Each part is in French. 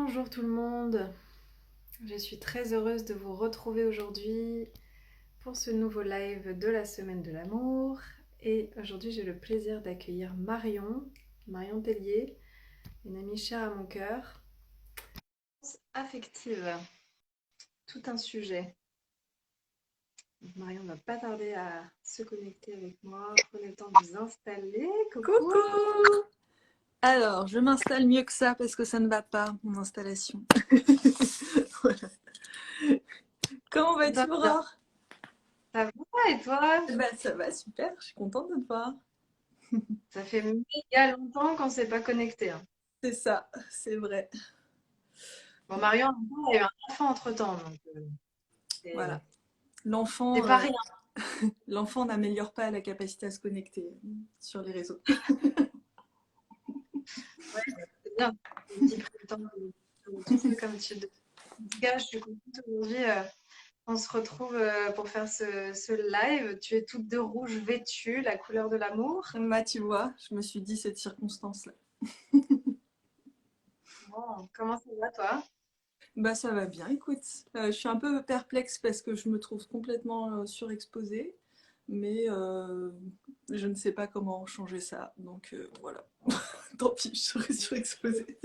Bonjour tout le monde, je suis très heureuse de vous retrouver aujourd'hui pour ce nouveau live de la semaine de l'amour. Et aujourd'hui j'ai le plaisir d'accueillir Marion Tellier, une amie chère à mon cœur. Affective, tout un sujet. Donc Marion ne va pas tarder à se connecter avec moi. Prenez le temps de vous installer. Coucou. Coucou! Alors, je m'installe mieux que ça parce que ça ne va pas, mon installation. Voilà. Comment vas-tu, Ça va Aurore? et toi? Ça va, super, je suis contente de te voir. Ça fait méga longtemps qu'on ne s'est pas connecté, hein. C'est ça, c'est vrai. Bon, Marion, elle a eu un enfant entre-temps, donc Voilà. c'est L'enfant pas rien. l'enfant n'améliore pas la capacité à se connecter sur les réseaux. Ouais, c'est bien. Un petit peu le temps de trouver comme type de. En tout cas, je suis contente aujourd'hui. On se retrouve pour faire ce live. Tu es toute de rouge vêtue, la couleur de l'amour. Bah, tu vois, je me suis dit cette circonstance-là. Bon, comment ça va, toi? Bah, ça va bien, écoute. Je suis un peu perplexe parce que je me trouve complètement surexposée, mais je ne sais pas comment changer ça. Donc voilà. Tant pis, je serai surexposée.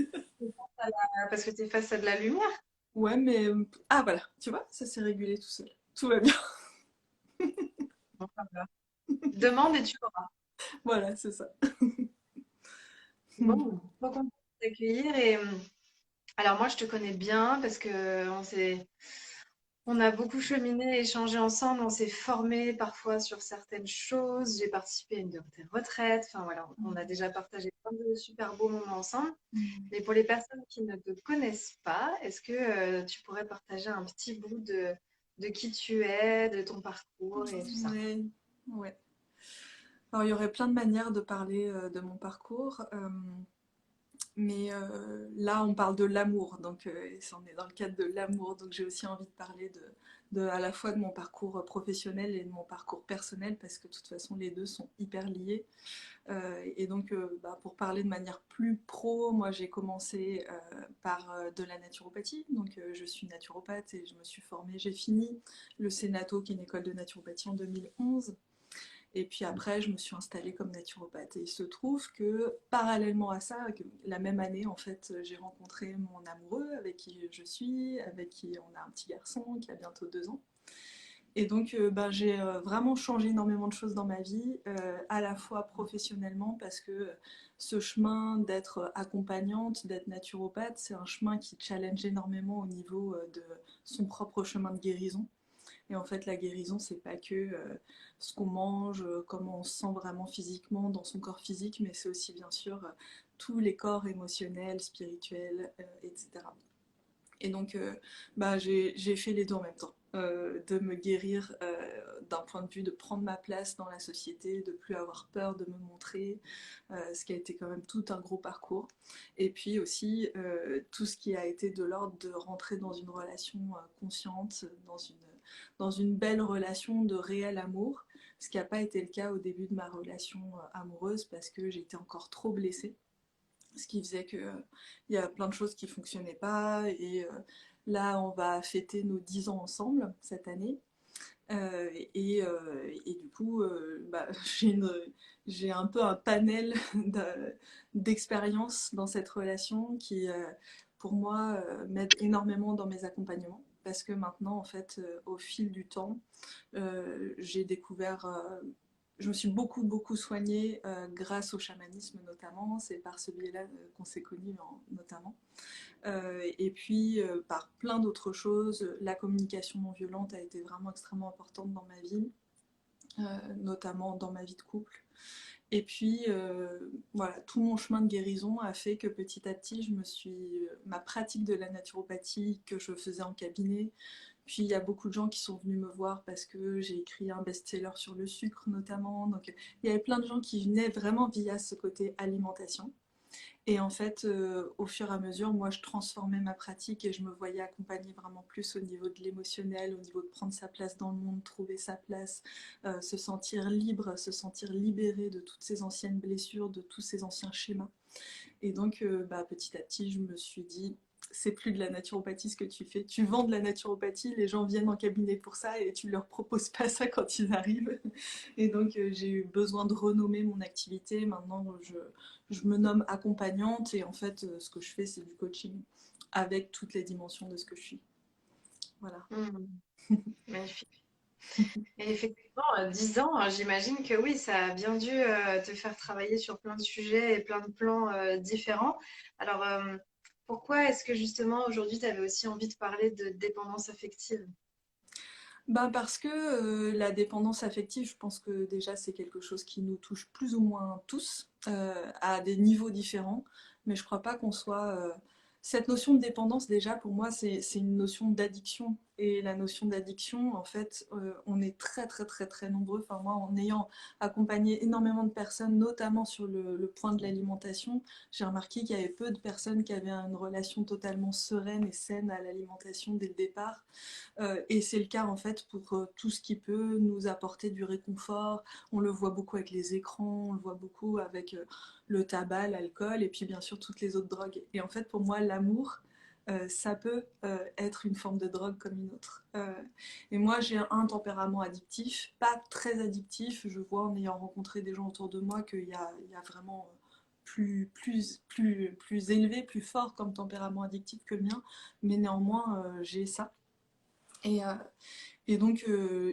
Parce que tu es face à de la lumière. Ouais, mais. Ah voilà, tu vois, ça s'est régulé tout seul. Tout va bien. Bon, ça va. Demande et tu auras. Voilà, c'est ça. Bon, trop contente de t'accueillir. Et alors, moi, je te connais bien parce que on a beaucoup cheminé, échangé ensemble, on s'est formé parfois sur certaines choses. J'ai participé à une de tes retraites. Enfin voilà, on a déjà partagé plein de super beaux moments ensemble. Mais pour les personnes qui ne te connaissent pas, est-ce que tu pourrais partager un petit bout de qui tu es, de ton parcours et tout ça? Ouais, ouais. Alors, il y aurait plein de manières de parler de mon parcours. Mais là, on parle de l'amour, donc on est dans le cadre de l'amour, donc j'ai aussi envie de parler à la fois de mon parcours professionnel et de mon parcours personnel, parce que de toute façon, les deux sont hyper liés. Et donc, pour parler de manière plus pro, moi j'ai commencé par de la naturopathie, donc je suis naturopathe et je me suis formée, j'ai fini le Sénato, qui est une école de naturopathie, en 2011. Et puis après, je me suis installée comme naturopathe. Et il se trouve que parallèlement à ça, la même année, en fait, j'ai rencontré mon amoureux avec qui je suis, avec qui on a un petit garçon qui a bientôt 2 ans. Et donc, j'ai vraiment changé énormément de choses dans ma vie, à la fois professionnellement, parce que ce chemin d'être accompagnante, d'être naturopathe, c'est un chemin qui challenge énormément au niveau de son propre chemin de guérison. Et en fait, la guérison, c'est pas que ce qu'on mange, comment on se sent vraiment physiquement dans son corps physique, mais c'est aussi bien sûr tous les corps émotionnels, spirituels, etc. Et donc, j'ai fait les deux en même temps. De me guérir d'un point de vue de prendre ma place dans la société, de plus avoir peur de me montrer, ce qui a été quand même tout un gros parcours. Et puis aussi tout ce qui a été de l'ordre de rentrer dans une relation consciente, dans une belle relation de réel amour, ce qui n'a pas été le cas au début de ma relation amoureuse parce que j'étais encore trop blessée, ce qui faisait que il y a plein de choses qui fonctionnaient pas. Et là, on va fêter nos 10 ans ensemble cette année. Et du coup, j'ai un peu un panel d'expériences dans cette relation qui, pour moi, m'aide énormément dans mes accompagnements. Parce que maintenant, en fait, au fil du temps, j'ai découvert, je me suis beaucoup soignée grâce au chamanisme notamment. C'est par ce biais-là qu'on s'est connus notamment. Et puis par plein d'autres choses, la communication non violente a été vraiment extrêmement importante dans ma vie, notamment dans ma vie de couple. Et puis voilà, tout mon chemin de guérison a fait que petit à petit, ma pratique de la naturopathie que je faisais en cabinet. Puis il y a beaucoup de gens qui sont venus me voir parce que j'ai écrit un best-seller sur le sucre notamment. Donc il y avait plein de gens qui venaient vraiment via ce côté alimentation. Et en fait, au fur et à mesure, moi, je transformais ma pratique et je me voyais accompagner vraiment plus au niveau de l'émotionnel, au niveau de prendre sa place dans le monde, trouver sa place, se sentir libre, se sentir libéré de toutes ces anciennes blessures, de tous ces anciens schémas. Et donc, petit à petit, je me suis dit, c'est plus de la naturopathie ce que tu fais. Tu vends de la naturopathie, les gens viennent en cabinet pour ça et tu leur proposes pas ça quand ils arrivent. Et donc j'ai eu besoin de renommer mon activité. Maintenant je me nomme accompagnante et en fait ce que je fais c'est du coaching avec toutes les dimensions de ce que je suis. Voilà. Magnifique. Et effectivement, 10 ans, j'imagine que oui, ça a bien dû te faire travailler sur plein de sujets et plein de plans différents. Alors, pourquoi est-ce que justement aujourd'hui, tu avais aussi envie de parler de dépendance affective? Ben parce que la dépendance affective, je pense que déjà c'est quelque chose qui nous touche plus ou moins tous, à des niveaux différents, mais je crois pas qu'on soit... Cette notion de dépendance, déjà, pour moi, c'est une notion d'addiction. Et la notion d'addiction, en fait, on est très très très très nombreux. Enfin, moi, en ayant accompagné énormément de personnes, notamment sur le point de l'alimentation, j'ai remarqué qu'il y avait peu de personnes qui avaient une relation totalement sereine et saine à l'alimentation dès le départ. Et c'est le cas en fait pour tout ce qui peut nous apporter du réconfort. On le voit beaucoup avec les écrans, on le voit beaucoup avec le tabac, l'alcool et puis bien sûr toutes les autres drogues. Et en fait pour moi l'amour, ça peut être une forme de drogue comme une autre. Et moi j'ai un tempérament addictif, pas très addictif. Je vois en ayant rencontré des gens autour de moi il y a vraiment plus élevé, plus fort comme tempérament addictif que le mien, mais néanmoins j'ai ça. Et, et donc,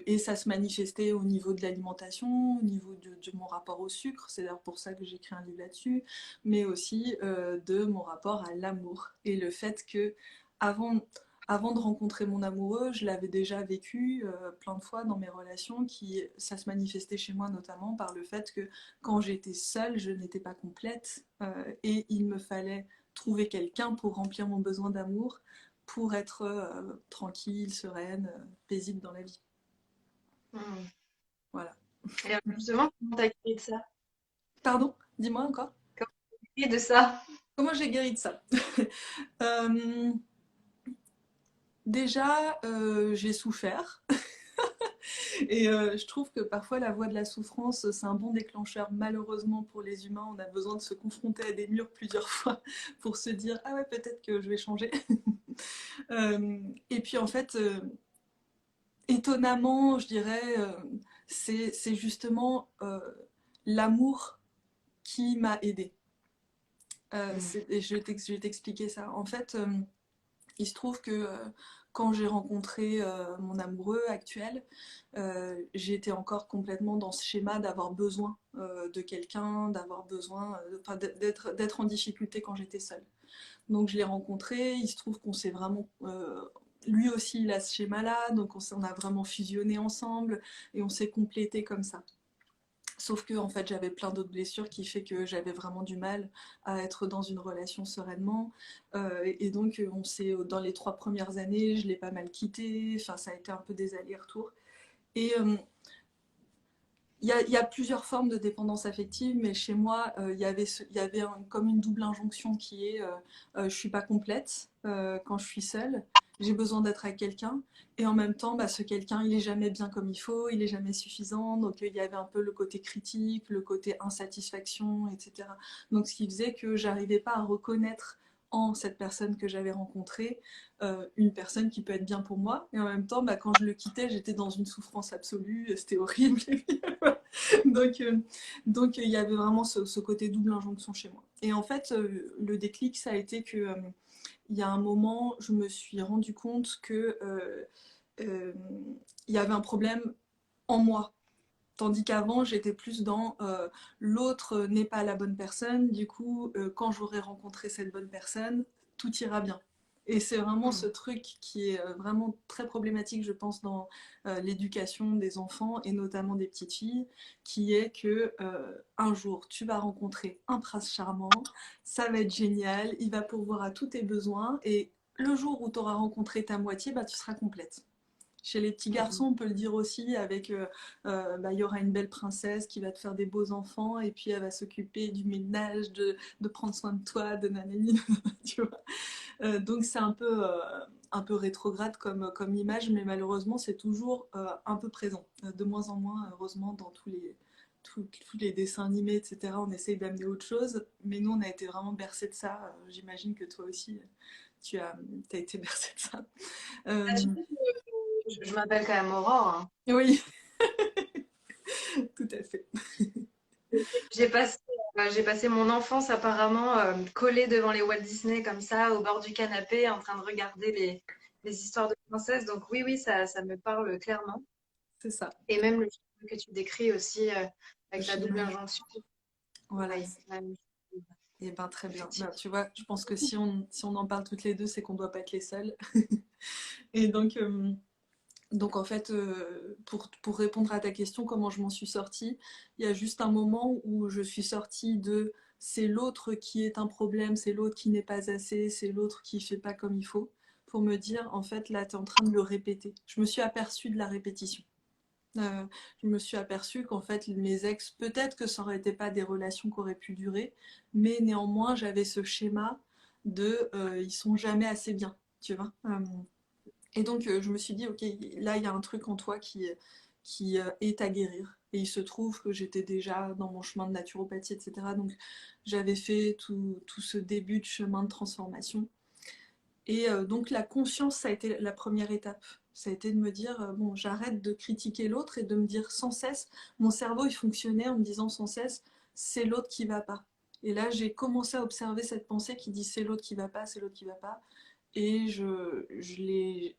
et ça se manifestait au niveau de l'alimentation, au niveau de mon rapport au sucre, c'est d'ailleurs pour ça que j'ai écrit un livre là-dessus, mais aussi de mon rapport à l'amour. Et le fait que, avant, avant de rencontrer mon amoureux, je l'avais déjà vécu plein de fois dans mes relations, ça se manifestait chez moi notamment par le fait que quand j'étais seule, je n'étais pas complète et il me fallait trouver quelqu'un pour remplir mon besoin d'amour pour être tranquille, sereine, paisible dans la vie. Hmm. Voilà. Et alors, justement, comment t'as créé de ça? Pardon, dis-moi encore. Comment t'as créé de ça? Comment j'ai guéri de ça? euh, Déjà, j'ai souffert. Et je trouve que parfois la voie de la souffrance, c'est un bon déclencheur. Malheureusement pour les humains, on a besoin de se confronter à des murs plusieurs fois pour se dire ah ouais peut-être que je vais changer. Et puis en fait, étonnamment, je dirais, c'est justement l'amour qui m'a aidée. Hmm. Et je vais t'expliquer ça. En fait, il se trouve que quand j'ai rencontré mon amoureux actuel, j'étais encore complètement dans ce schéma d'avoir besoin de quelqu'un, d'avoir besoin, enfin, d'être en difficulté quand j'étais seule. Donc je l'ai rencontré, il se trouve qu'on s'est vraiment... lui aussi, il a ce schéma-là, donc on a vraiment fusionné ensemble et on s'est complété comme ça. Sauf que en fait, j'avais plein d'autres blessures qui fait que j'avais vraiment du mal à être dans une relation sereinement. Et donc, on s'est dans les 3 premières années, je l'ai pas mal quitté. Enfin, ça a été un peu des allers-retours. Et il y a plusieurs formes de dépendance affective, mais chez moi, il y avait comme une double injonction qui est je suis pas complète quand je suis seule, j'ai besoin d'être avec quelqu'un, et en même temps, bah, ce quelqu'un, il est jamais bien comme il faut, il est jamais suffisant, donc il y avait un peu le côté critique, le côté insatisfaction, etc. Donc ce qui faisait que j'arrivais pas à reconnaître en cette personne que j'avais rencontrée une personne qui peut être bien pour moi, et en même temps, bah, quand je le quittais, j'étais dans une souffrance absolue, c'était horrible. donc, il y avait vraiment ce côté double injonction chez moi. Et en fait, le déclic, ça a été que il y a un moment, je me suis rendu compte que euh, il y avait un problème en moi. Tandis qu'avant, j'étais plus dans l'autre n'est pas la bonne personne, du coup, quand j'aurai rencontré cette bonne personne, tout ira bien. Et c'est vraiment ce Hmm. truc qui est vraiment très problématique, je pense, dans l'éducation des enfants et notamment des petites filles, qui est que un jour, tu vas rencontrer un prince charmant, ça va être génial, il va pourvoir à tous tes besoins, et le jour où tu auras rencontré ta moitié, bah, tu seras complète. Chez les petits Hmm. garçons, on peut le dire aussi, avec bah, il y aura une belle princesse qui va te faire des beaux enfants et puis elle va s'occuper du ménage, de prendre soin de toi, de nanani, tu vois. Donc c'est un peu rétrograde comme image, mais malheureusement c'est toujours un peu présent. De moins en moins, heureusement, dans tous les dessins animés, etc. On essaye d'amener autre chose, mais nous on a été vraiment bercés de ça. J'imagine que toi aussi, tu as, t'as été bercée de ça. Ah, tu Euh, sais que je m'appelle quand même Aurore, hein. oui, tout à fait. J'ai passé, j'ai passé mon enfance apparemment collée devant les Walt Disney comme ça, au bord du canapé, en train de regarder les histoires de princesses. Donc oui, oui, ça me parle clairement. C'est ça, Et même le film que tu décris aussi le avec la double schéma. injonction. Voilà. Oui, la même chose, Et ben très bien. Ben, effectivement. tu vois, je pense que si on en parle toutes les deux, c'est qu'on doit pas être les seuls. Et donc en fait, pour répondre à ta question, comment je m'en suis sortie, il y a juste un moment où je suis sortie de c'est l'autre qui est un problème, c'est l'autre qui n'est pas assez, c'est l'autre qui fait pas comme il faut, pour me dire en fait là tu es en train de le répéter. Je me suis aperçue de la répétition. Euh, je me suis aperçue qu'en fait mes ex, peut-être que ça aurait été pas des relations qui auraient pu durer, mais néanmoins j'avais ce schéma de ils sont jamais assez bien, tu vois. Et donc, je me suis dit, ok, là, il y a un truc en toi qui est à guérir. Et il se trouve que j'étais déjà dans mon chemin de naturopathie, etc. Donc, j'avais fait tout ce début de chemin de transformation. Et donc, la conscience, ça a été la première étape. Ça a été de me dire, bon, j'arrête de critiquer l'autre et de me dire sans cesse, mon cerveau, il fonctionnait en me disant sans cesse, c'est l'autre qui va pas. Et là, j'ai commencé à observer cette pensée qui dit c'est l'autre qui va pas, c'est l'autre qui va pas. Et je l'ai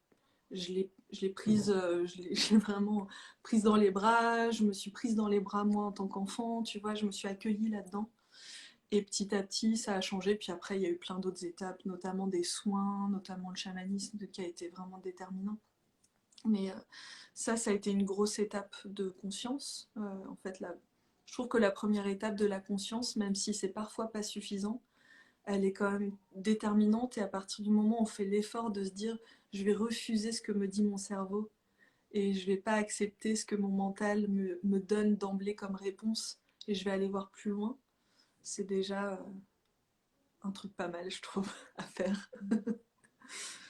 prise, je l'ai vraiment prise dans les bras, je me suis prise dans les bras moi en tant qu'enfant, tu vois, je me suis accueillie là-dedans. Et petit à petit, ça a changé. Puis après, il y a eu plein d'autres étapes, notamment des soins, notamment le chamanisme qui a été vraiment déterminant. Mais ça a été une grosse étape de conscience. En fait, je trouve que la première étape de la conscience, même si c'est parfois pas suffisant, elle est quand même déterminante et à partir du moment où on fait l'effort de se dire je vais refuser ce que me dit mon cerveau et je vais pas accepter ce que mon mental me donne d'emblée comme réponse et je vais aller voir plus loin, c'est déjà un truc pas mal, je trouve, à faire.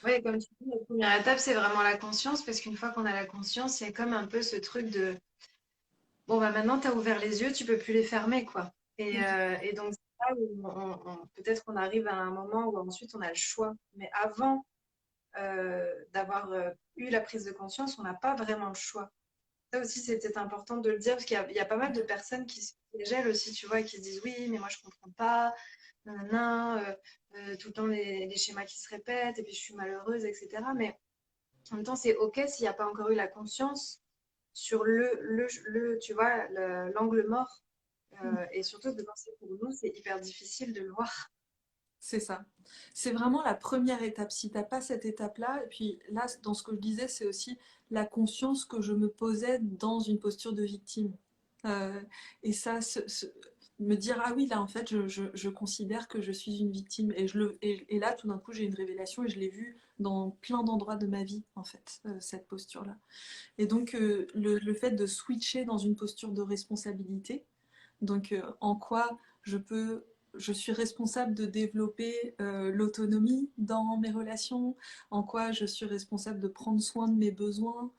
Oui, comme tu dis, la première étape, c'est vraiment la conscience, parce qu'une fois qu'on a la conscience, il y a comme un peu ce truc de, bon, bah maintenant, tu as ouvert les yeux, tu peux plus les fermer, quoi. Et donc, c'est là où peut-être qu'on arrive à un moment où ensuite on a le choix. Mais avant d'avoir eu la prise de conscience, on n'a pas vraiment le choix. Ça aussi, c'était important de le dire, parce qu'il y a pas mal de personnes qui se gèlent aussi, tu vois, et qui se disent oui, mais moi je comprends pas, nanana, tout le temps les schémas qui se répètent, et puis je suis malheureuse, etc. Mais en même temps, c'est OK s'il n'y a pas encore eu la conscience sur tu vois, l'angle mort. Et surtout, de penser pour nous, c'est hyper difficile de le voir. C'est ça. C'est vraiment la première étape. Si t'as pas cette étape-là, et puis là, dans ce que je disais, c'est aussi la conscience que je me posais dans une posture de victime. Euh, et ça, me dire, ah oui, là, en fait, je considère que je suis une victime. Et là, tout d'un coup, j'ai une révélation et je l'ai vue dans plein d'endroits de ma vie, en fait, cette posture-là. Et donc, le fait de switcher dans une posture de responsabilité, donc, en quoi je peux, je suis responsable de développer l'autonomie dans mes relations, en quoi je suis responsable de prendre soin de mes besoins.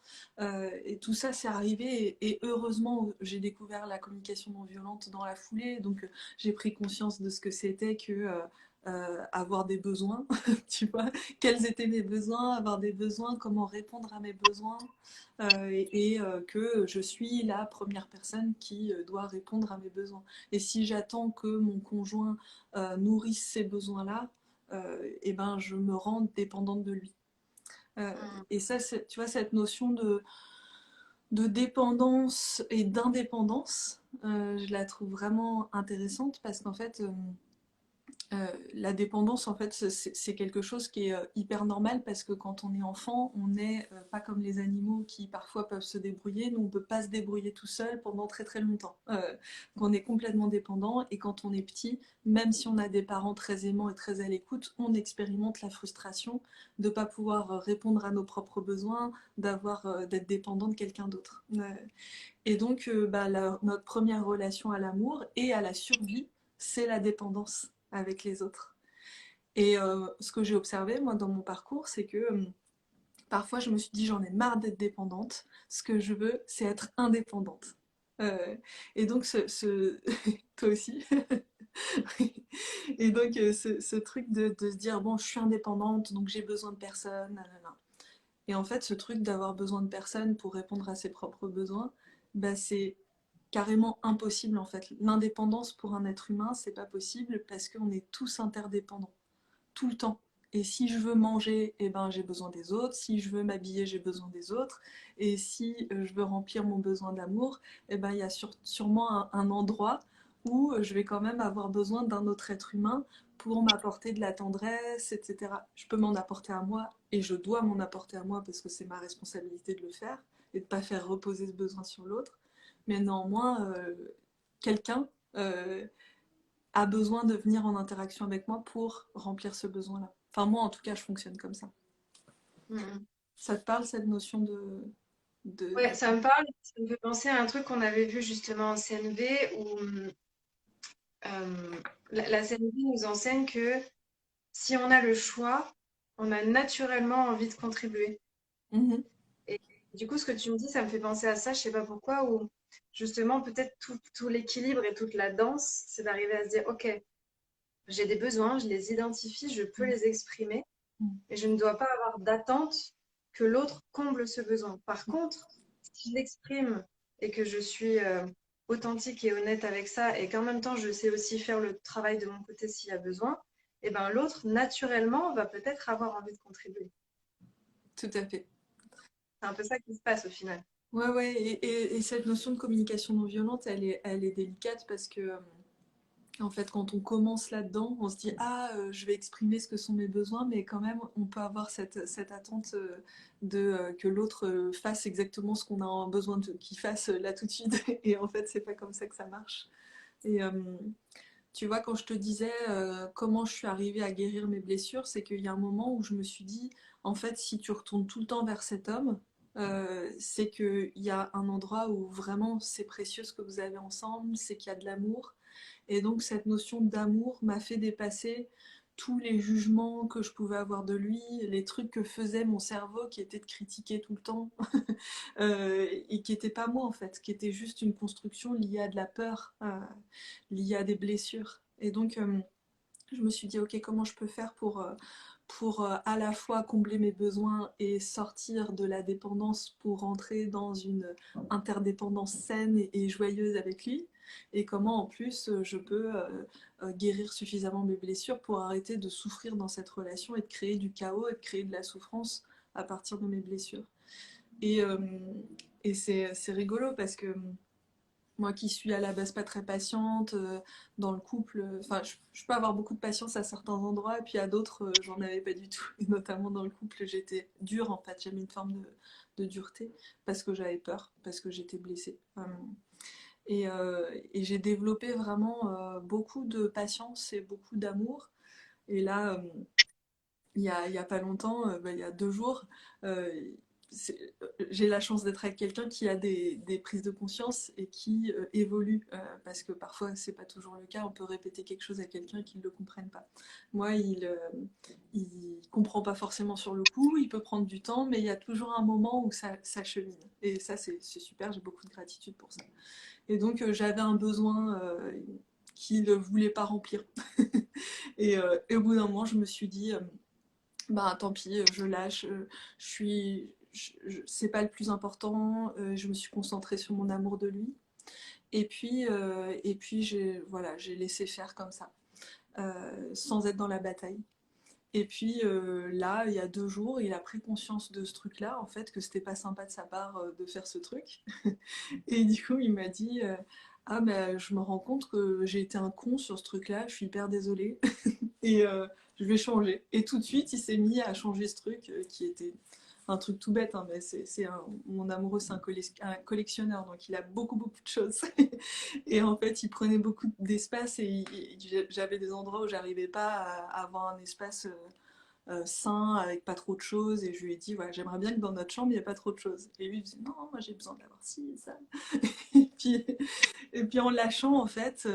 Et tout ça, c'est arrivé. Et heureusement, j'ai découvert la communication non violente dans la foulée. Donc, j'ai pris conscience de ce que c'était que avoir des besoins, tu vois, quels étaient mes besoins, avoir des besoins, comment répondre à mes besoins, que je suis la première personne qui doit répondre à mes besoins. Et si j'attends que mon conjoint nourrisse ces besoins-là, et ben je me rends dépendante de lui. Euh, Mm. et ça, tu vois, cette notion de dépendance et d'indépendance, je la trouve vraiment intéressante parce qu'en fait, la dépendance, en fait, c'est quelque chose qui est hyper normal parce que quand on est enfant, on n'est pas comme les animaux qui parfois peuvent se débrouiller. Nous, on ne peut pas se débrouiller tout seul pendant très très longtemps. On est complètement dépendant et quand on est petit, même si on a des parents très aimants et très à l'écoute, on expérimente la frustration de ne pas pouvoir répondre à nos propres besoins, d'être dépendant de quelqu'un d'autre. Et donc, bah, notre première relation à l'amour et à la survie, c'est la dépendance avec les autres. Et ce que j'ai observé, moi, dans mon parcours, c'est que parfois, je me suis dit, j'en ai marre d'être dépendante. Ce que je veux, c'est être indépendante. Euh, et donc, toi aussi. Et donc, ce truc de se dire, bon, je suis indépendante, donc j'ai besoin de personne. Nanana. Et en fait, ce truc d'avoir besoin de personne pour répondre à ses propres besoins, bah, c'est carrément impossible en fait. L'indépendance pour un être humain, c'est pas possible parce qu'on est tous interdépendants, tout le temps. Et si je veux manger, eh ben, j'ai besoin des autres. Si je veux m'habiller, j'ai besoin des autres. Et si je veux remplir mon besoin d'amour, eh ben, il y a sûrement un endroit où je vais quand même avoir besoin d'un autre être humain pour m'apporter de la tendresse, etc. Je peux m'en apporter à moi et je dois m'en apporter à moi parce que c'est ma responsabilité de le faire et de ne pas faire reposer ce besoin sur l'autre. Mais néanmoins, quelqu'un a besoin de venir en interaction avec moi pour remplir ce besoin-là. Enfin, moi, en tout cas, je fonctionne comme ça. Mhm. Ça te parle, cette notion Ouais, ça me parle, ça me fait penser à un truc qu'on avait vu justement en CNV où la CNV nous enseigne que si on a le choix, on a naturellement envie de contribuer. Mhm. Et du coup, ce que tu me dis, ça me fait penser à ça, je sais pas pourquoi, où justement, peut-être tout l'équilibre et toute la danse, c'est d'arriver à se dire, OK, j'ai des besoins, je les identifie, je peux les exprimer, et je ne dois pas avoir d'attente que l'autre comble ce besoin. Par contre, si je l'exprime et que je suis authentique et honnête avec ça, et qu'en même temps, je sais aussi faire le travail de mon côté s'il y a besoin, et ben l'autre, naturellement, va peut-être avoir envie de contribuer. Tout à fait. C'est un peu ça qui se passe au final. Ouais, ouais, et cette notion de communication non violente, elle est délicate parce que, en fait, quand on commence là-dedans, on se dit, ah, je vais exprimer ce que sont mes besoins, mais quand même, on peut avoir cette attente que l'autre fasse exactement ce qu'on a besoin qu'il fasse là tout de suite. Et en fait, c'est pas comme ça que ça marche. Et, tu vois, quand je te disais comment je suis arrivée à guérir mes blessures, c'est qu'il y a un moment où je me suis dit, en fait, si tu retournes tout le temps vers cet homme, c'est qu'il y a un endroit où vraiment c'est précieux ce que vous avez ensemble, c'est qu'il y a de l'amour. Et donc cette notion d'amour m'a fait dépasser tous les jugements que je pouvais avoir de lui, les trucs que faisait mon cerveau qui était de critiquer tout le temps, et qui n'était pas moi en fait, qui était juste une construction liée à de la peur, liée à des blessures. Et donc je me suis dit, ok, comment je peux faire pour à la fois combler mes besoins et sortir de la dépendance pour rentrer dans une interdépendance saine et joyeuse avec lui, et comment en plus je peux guérir suffisamment mes blessures pour arrêter de souffrir dans cette relation et de créer du chaos et de créer de la souffrance à partir de mes blessures. Et, euh, et c'est rigolo parce que moi qui suis à la base pas très patiente, dans le couple, enfin je peux avoir beaucoup de patience à certains endroits, et puis à d'autres, j'en avais pas du tout. Et notamment dans le couple, j'étais dure en fait, j'avais une forme de dureté, parce que j'avais peur, parce que j'étais blessée. Et j'ai développé vraiment beaucoup de patience et beaucoup d'amour. Et là, il y a pas longtemps, il y a 2 jours, euh, j'ai la chance d'être avec quelqu'un qui a des prises de conscience et qui évolue, parce que parfois c'est pas toujours le cas, on peut répéter quelque chose à quelqu'un qui ne le comprenne pas. Moi, il comprend pas forcément sur le coup, il peut prendre du temps, mais il y a toujours un moment où ça chemine. Et ça, c'est super, j'ai beaucoup de gratitude pour ça. Et donc, j'avais un besoin qu'il ne voulait pas remplir. Et au bout d'un moment, je me suis dit, bah tant pis, je lâche, je suis, c'est pas le plus important, je me suis concentrée sur mon amour de lui. Et puis voilà, j'ai laissé faire comme ça, sans être dans la bataille. Et puis là, il y a 2 jours, il a pris conscience de ce truc-là, en fait, que c'était pas sympa de sa part de faire ce truc. Et du coup, il m'a dit, ah ben je me rends compte que j'ai été un con sur ce truc-là, je suis hyper désolée. Et je vais changer. Et tout de suite, il s'est mis à changer ce truc qui était un truc tout bête, hein, mais mon amoureux, c'est un collectionneur, donc il a beaucoup, beaucoup de choses. Et en fait, il prenait beaucoup d'espace et j'avais des endroits où j'arrivais pas à avoir un espace sain, avec pas trop de choses. Et je lui ai dit, voilà, j'aimerais bien que dans notre chambre, il n'y ait pas trop de choses. Et lui, il disait, non, moi j'ai besoin d'avoir ci et ça. Et puis, et puis en lâchant, en fait,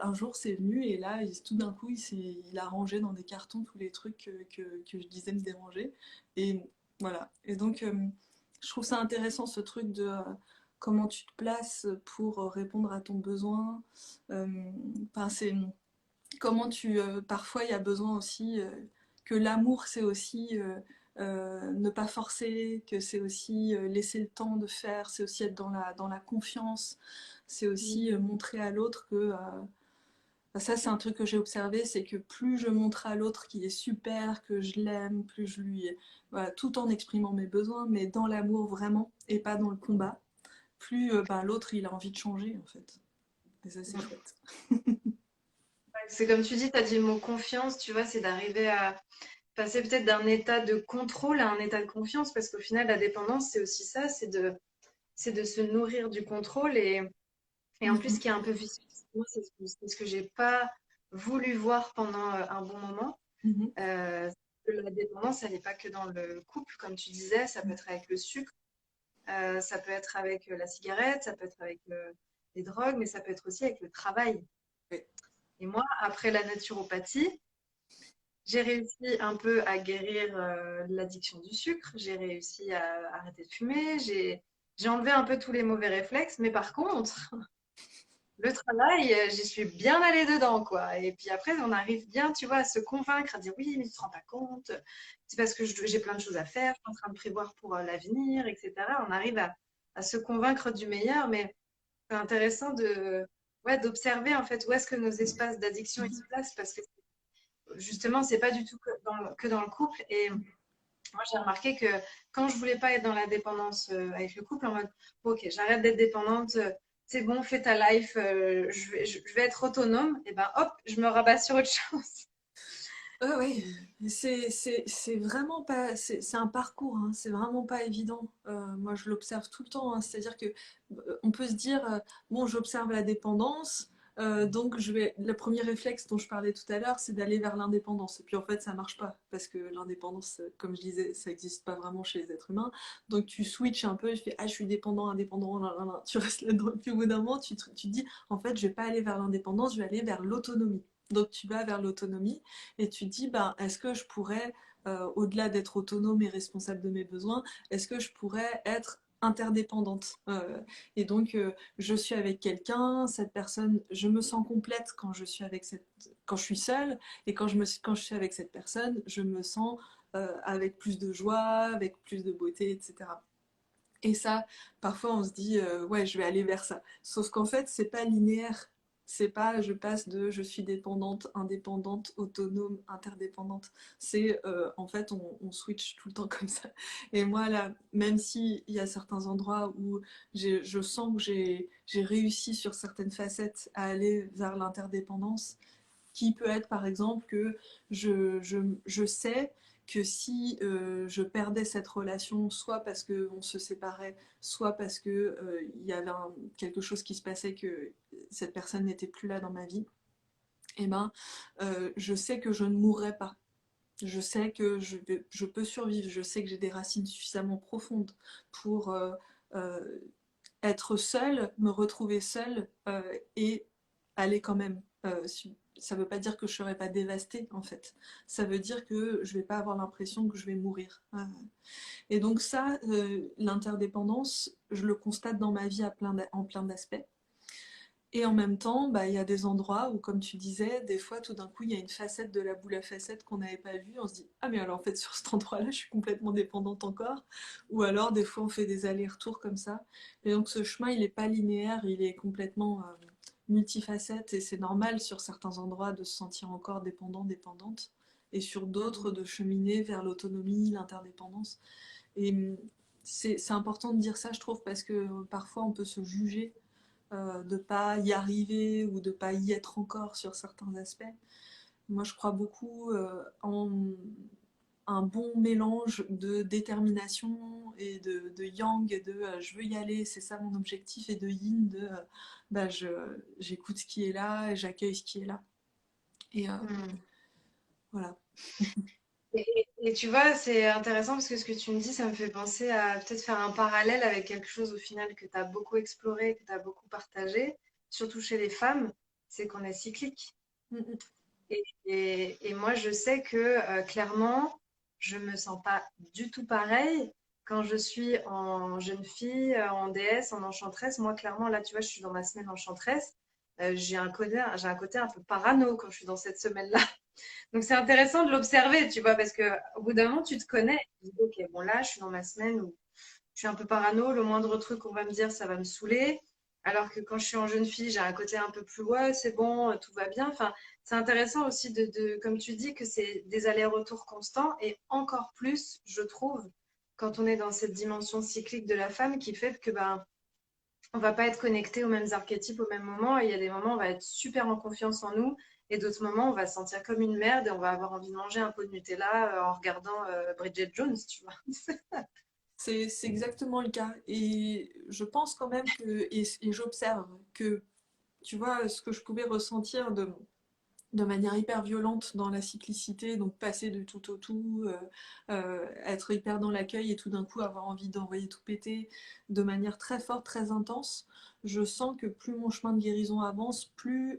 un jour c'est venu et là, tout d'un coup, il a rangé dans des cartons tous les trucs que je disais me déranger. Et voilà. Et donc, je trouve ça intéressant ce truc comment tu te places pour répondre à ton besoin. Euh, enfin, c'est comment tu parfois il y a besoin aussi que l'amour c'est aussi ne pas forcer, que c'est aussi laisser le temps de faire, c'est aussi être dans la confiance, c'est aussi montrer à l'autre que ça c'est un truc que j'ai observé, c'est que plus je montre à l'autre qu'il est super, que je l'aime, plus je lui voilà, tout en exprimant mes besoins, mais dans l'amour vraiment et pas dans le combat, plus ben, l'autre il a envie de changer en fait. Et ça c'est chouette. C'est comme tu dis, tu as dit le mot confiance, tu vois, c'est d'arriver à passer peut-être d'un état de contrôle à un état de confiance, parce qu'au final, la dépendance, c'est aussi ça, c'est de se nourrir du contrôle. Et en plus, ce Mhm. qui est un peu vicieux, moi, c'est ce que j'ai pas voulu voir pendant un bon moment. Mhm. Que la dépendance, elle n'est pas que dans le couple, comme tu disais, ça peut être avec le sucre, ça peut être avec la cigarette, ça peut être avec les drogues, mais ça peut être aussi avec le travail. Ouais. Et moi, après la naturopathie, j'ai réussi un peu à guérir l'addiction du sucre, j'ai réussi à arrêter de fumer, j'ai enlevé un peu tous les mauvais réflexes, mais par contre, le travail, j'y suis bien allée dedans, quoi. Et puis après, on arrive bien, tu vois, à se convaincre, à dire oui, mais tu te rends pas compte, c'est parce que j'ai plein de choses à faire, je suis en train de prévoir pour l'avenir, etc. On arrive à se convaincre du meilleur, mais c'est intéressant ouais, d'observer en fait où est-ce que nos espaces d'addiction ils se placent, parce que justement, c'est pas du tout que dans le couple. Et moi, j'ai remarqué que quand je voulais pas être dans la dépendance avec le couple, en mode, ok, j'arrête d'être dépendante, c'est bon, fais ta life, je vais être autonome, et ben hop, je me rabats sur autre chose. Ouais, c'est vraiment pas, c'est un parcours, hein, c'est vraiment pas évident. Moi, je l'observe tout le temps, hein, c'est-à-dire que on peut se dire, bon, j'observe la dépendance, donc le premier réflexe dont je parlais tout à l'heure, c'est d'aller vers l'indépendance. Et puis en fait, ça marche pas, parce que l'indépendance, comme je disais, ça n'existe pas vraiment chez les êtres humains. Donc tu switches un peu, tu fais, ah, je suis dépendant, indépendant, là, là, là. Tu restes là-dedans. Puis au bout d'un moment, tu te dis, en fait, je vais pas aller vers l'indépendance, je vais aller vers l'autonomie. Donc tu vas vers l'autonomie et tu te dis, ben, est-ce que je pourrais, au-delà d'être autonome et responsable de mes besoins, est-ce que je pourrais être interdépendante et donc je suis avec quelqu'un, cette personne, je me sens complète quand je suis avec quand je suis seule, et quand je suis avec cette personne, je me sens avec plus de joie, avec plus de beauté, etc. Et ça, parfois on se dit, ouais, je vais aller vers ça. Sauf qu'en fait, c'est pas linéaire. C'est pas je passe de je suis dépendante, indépendante, autonome, interdépendante. C'est en fait, on switch tout le temps comme ça. Et moi, là, même s'il y a certains endroits où je sens que j'ai réussi sur certaines facettes à aller vers l'interdépendance, qui peut être par exemple que je sais que si je perdais cette relation, soit parce qu'on se séparait, soit parce qu'il y avait quelque chose qui se passait, que cette personne n'était plus là dans ma vie, et ben, je sais que je ne mourrai pas. Je sais que je peux survivre, je sais que j'ai des racines suffisamment profondes pour euh, être seule, me retrouver seule et aller quand même. Ça veut pas dire que je serai pas dévastée en fait. Ça veut dire que je vais pas avoir l'impression que je vais mourir. Et donc ça, l'interdépendance, je le constate dans ma vie en plein d'aspects. Et en même temps, bah, il y a des endroits où, comme tu disais, des fois, tout d'un coup, il y a une facette de la boule à facettes qu'on n'avait pas vue. On se dit, ah mais alors en fait, sur cet endroit-là, je suis complètement dépendante encore. Ou alors, des fois, on fait des allers-retours comme ça. Et donc, ce chemin, il n'est pas linéaire, il est complètement multifacette. Et c'est normal sur certains endroits de se sentir encore dépendant, dépendante. Et sur d'autres, de cheminer vers l'autonomie, l'interdépendance. Et c'est important de dire ça, je trouve, parce que parfois, on peut se juger de pas y arriver ou de pas y être encore sur certains aspects. Moi, je crois beaucoup en un bon mélange de détermination et de yang, de je veux y aller, c'est ça mon objectif, et de yin, de bah, j'écoute ce qui est là et j'accueille ce qui est là. Et Mm. voilà. Et tu vois, c'est intéressant parce que ce que tu me dis, ça me fait penser à peut-être faire un parallèle avec quelque chose au final que tu as beaucoup exploré, que tu as beaucoup partagé, surtout chez les femmes, c'est qu'on est cyclique. Mm, mm. Et moi, je sais que clairement, je me sens pas du tout pareil quand je suis en jeune fille, en déesse, en enchanteresse, moi, clairement, là, tu vois, je suis dans ma semaine enchanteresse. J'ai un côté un peu parano quand je suis dans cette semaine-là. Donc, c'est intéressant de l'observer, tu vois, parce que au bout d'un moment, tu te connais. Tu dis, OK, bon, là, je suis dans ma semaine où je suis un peu parano. Le moindre truc qu'on va me dire, ça va me saouler. Alors que quand je suis en jeune fille, j'ai un côté un peu plus, ouais, c'est bon, tout va bien. Enfin, c'est intéressant aussi comme tu dis, que c'est des allers-retours constants et encore plus, je trouve, quand on est dans cette dimension cyclique de la femme qui fait que, ben, on va pas être connecté aux mêmes archétypes au même moment. Et il y a des moments où on va être super en confiance en nous et d'autres moments où on va se sentir comme une merde et on va avoir envie de manger un pot de Nutella en regardant Bridget Jones, tu vois. C'est exactement le cas. Et je pense quand même et j'observe que, tu vois, ce que je pouvais ressentir de manière hyper violente dans la cyclicité, donc passer de tout au tout, être hyper dans l'accueil et tout d'un coup avoir envie d'envoyer tout péter de manière très forte, très intense. Je sens que plus mon chemin de guérison avance, plus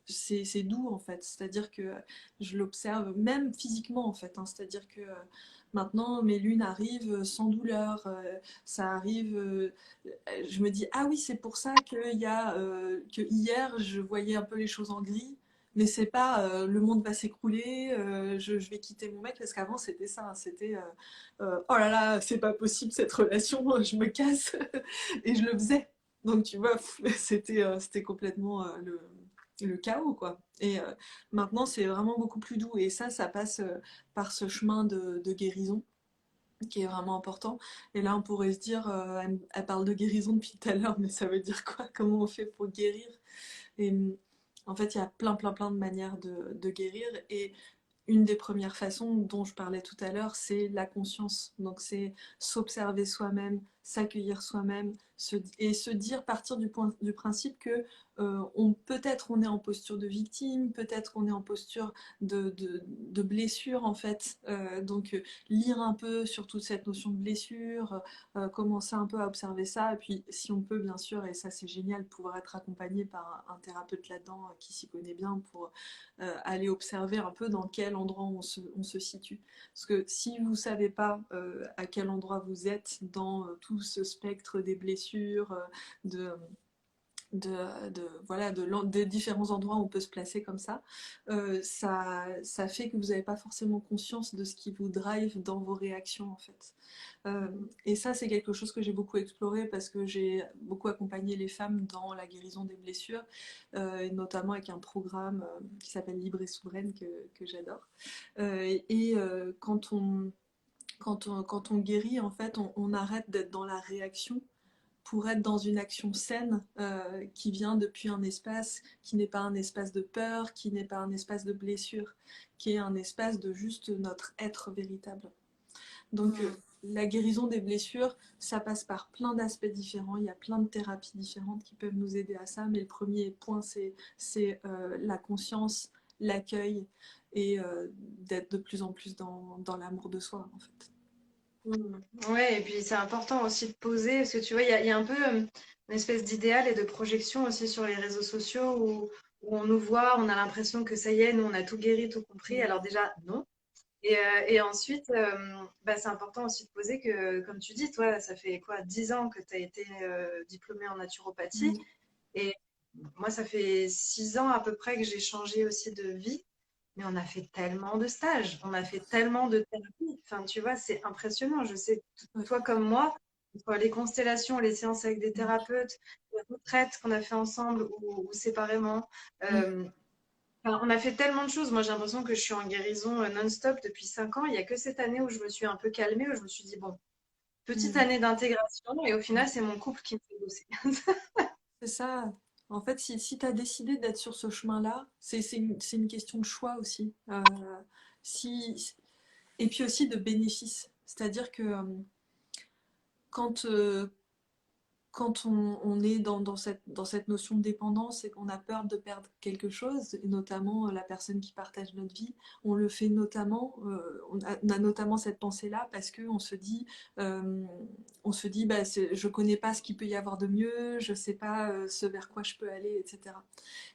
c'est doux en fait. C'est-à-dire que je l'observe même physiquement en fait, hein. C'est-à-dire que maintenant mes lunes arrivent sans douleur, ça arrive. Je me dis ah oui c'est pour ça que hier je voyais un peu les choses en gris mais c'est pas le monde va s'écrouler, je vais quitter mon mec, parce qu'avant c'était ça, hein, c'était oh là là, c'est pas possible cette relation, je me casse, et je le faisais. Donc tu vois, c'était complètement le chaos, quoi. Et maintenant c'est vraiment beaucoup plus doux, et ça passe par ce chemin de guérison qui est vraiment important. Et là, on pourrait se dire, elle parle de guérison depuis tout à l'heure, mais ça veut dire quoi? Comment on fait pour guérir? Et en fait, il y a plein de manières de guérir. Et une des premières façons dont je parlais tout à l'heure, c'est la conscience. Donc c'est s'observer soi-même, s'accueillir soi-même, et se dire, partir du principe que peut-être on est en posture de victime, peut-être on est en posture de blessure en fait. Donc lire un peu sur toute cette notion de blessure, commencer un peu à observer ça, et puis si on peut bien sûr, et ça c'est génial, pouvoir être accompagné par un thérapeute là-dedans qui s'y connaît bien pour aller observer un peu dans quel endroit on se situe. Parce que si vous ne savez pas à quel endroit vous êtes dans tout ce spectre des blessures, de, voilà, des différents endroits où on peut se placer comme ça fait que vous n'avez pas forcément conscience de ce qui vous drive dans vos réactions en fait. Euh, et ça, c'est quelque chose que j'ai beaucoup exploré parce que j'ai beaucoup accompagné les femmes dans la guérison des blessures, et notamment avec un programme qui s'appelle Libre et Souveraine que j'adore. Quand on guérit, en fait, on arrête d'être dans la réaction pour être dans une action saine qui vient depuis un espace qui n'est pas un espace de peur, qui n'est pas un espace de blessure, qui est un espace de juste notre être véritable. Donc Mm. la guérison des blessures, ça passe par plein d'aspects différents. Il y a plein de thérapies différentes qui peuvent nous aider à ça. Mais le premier point, c'est la conscience, l'accueil et d'être de plus en plus dans l'amour de soi, en fait. Mm. Ouais, et puis c'est important aussi de poser, parce que tu vois, il y a un peu une espèce d'idéal et de projection aussi sur les réseaux sociaux où on nous voit, on a l'impression que ça y est, nous on a tout guéri, tout compris. Alors déjà, non. Et ensuite, bah, c'est important aussi de poser que, comme tu dis, toi, ça fait quoi, 10 ans que tu as été diplômée en naturopathie. Mm. Et moi, ça fait 6 ans à peu près que j'ai changé aussi de vie. Mais on a fait tellement de stages, on a fait tellement de thérapies. Enfin, tu vois, c'est impressionnant. Je sais, Ouais. toi comme moi, entre les constellations, les séances avec des thérapeutes, les retraites qu'on a fait ensemble ou séparément, Mm. euh, enfin, on a fait tellement de choses. Moi, j'ai l'impression que je suis en guérison non-stop depuis 5 ans. Il n'y a que cette année où je me suis un peu calmée, où je me suis dit, bon, petite Mm. année d'intégration. Et au final, c'est mon couple qui me fait bosser. C'est ça. En fait, si tu as décidé d'être sur ce chemin-là, c'est une question de choix aussi. Si, et puis aussi de bénéfice. C'est-à-dire que quand, quand on est dans cette notion de dépendance et qu'on a peur de perdre quelque chose, et notamment la personne qui partage notre vie, on le fait notamment, on a notamment cette pensée-là parce euh, on se dit bah, je connais pas ce qu'il peut y avoir de mieux, je sais pas ce vers quoi je peux aller, etc.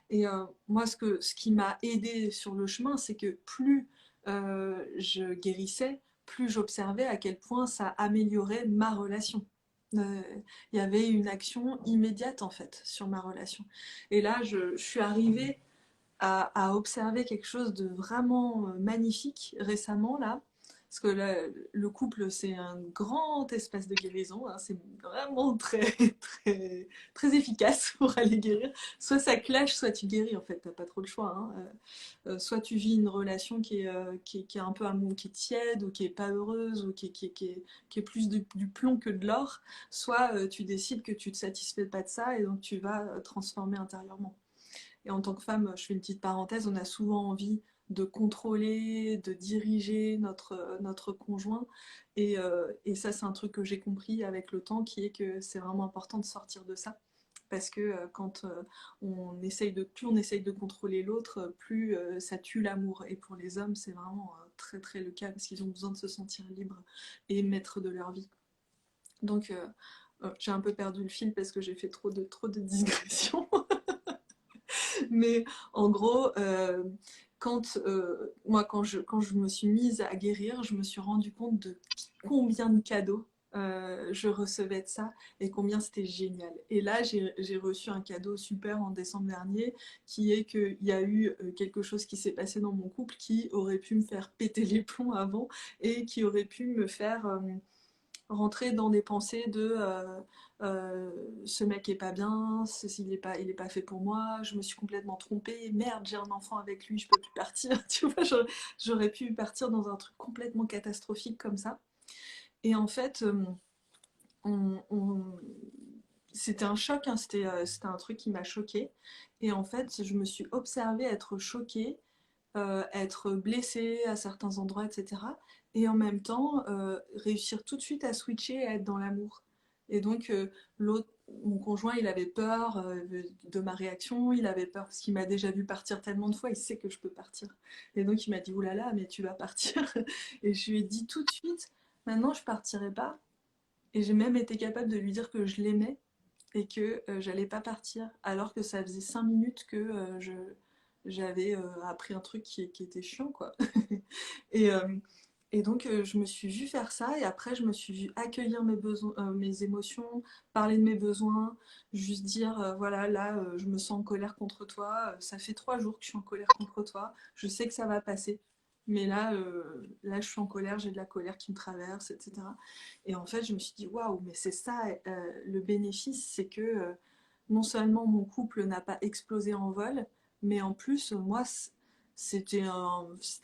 Et moi, ce qui m'a aidé sur le chemin, c'est que plus je guérissais, plus j'observais à quel point ça améliorait ma relation. Euh, Il y avait une action immédiate en fait sur ma relation. Et là, je suis arrivée à observer quelque chose de vraiment magnifique récemment là. Parce que là, le couple, c'est un grand espace de guérison, hein, c'est vraiment très, très, très efficace pour aller guérir. Soit ça clash, soit tu guéris, en fait, t'as pas trop le choix. Hein. Soit tu vis une relation qui est un peu qui est tiède, ou qui est pas heureuse, ou qui est plus du plomb que de l'or, soit tu décides que tu te satisfais pas de ça, et donc tu vas transformer intérieurement. Et en tant que femme, je fais une petite parenthèse, on a souvent envie de contrôler, de diriger notre conjoint. Et ça, c'est un truc que j'ai compris avec le temps, qui est que c'est vraiment important de sortir de ça. Parce que quand plus on essaye de contrôler l'autre, plus ça tue l'amour. Et pour les hommes, c'est vraiment très très le cas, parce qu'ils ont besoin de se sentir libres et maîtres de leur vie. Donc j'ai un peu perdu le fil parce que j'ai fait trop de digressions. Mais en gros, quand je me suis mise à guérir, je me suis rendu compte de combien de cadeaux je recevais de ça et combien c'était génial. Et là, j'ai reçu un cadeau super en décembre dernier, qui est qu'il y a eu quelque chose qui s'est passé dans mon couple qui aurait pu me faire péter les plombs avant, et qui aurait pu me faire rentrer dans des pensées de euh, ce mec est pas bien, il est pas fait pour moi, je me suis complètement trompée, merde, j'ai un enfant avec lui, je peux plus partir. Tu vois, j'aurais pu partir dans un truc complètement catastrophique comme ça. Et en fait, on, on- c'était un choc, hein, c'était un truc qui m'a choquée. Et en fait, je me suis observée être choquée, être blessée à certains endroits, etc. Et en même temps, réussir tout de suite à switcher et à être dans l'amour. Et donc, mon conjoint, il avait peur de ma réaction, il avait peur parce qu'il m'a déjà vu partir tellement de fois, il sait que je peux partir. Et donc, il m'a dit, oulala, mais tu vas partir. Et je lui ai dit tout de suite, maintenant, je partirai pas. Et j'ai même été capable de lui dire que je l'aimais et que j'allais pas partir, alors que ça faisait 5 minutes que j'avais appris un truc qui était chiant, quoi. et, euh, et donc je me suis vue faire ça, et après je me suis vue accueillir mes besoins, mes émotions, parler de mes besoins, juste dire voilà, là je me sens en colère contre toi, ça fait 3 jours que je suis en colère contre toi, je sais que ça va passer. Mais là, je suis en colère, j'ai de la colère qui me traverse, etc. Et en fait, je me suis dit, waouh, mais c'est ça, le bénéfice, c'est que non seulement mon couple n'a pas explosé en vol, mais en plus, moi, c'était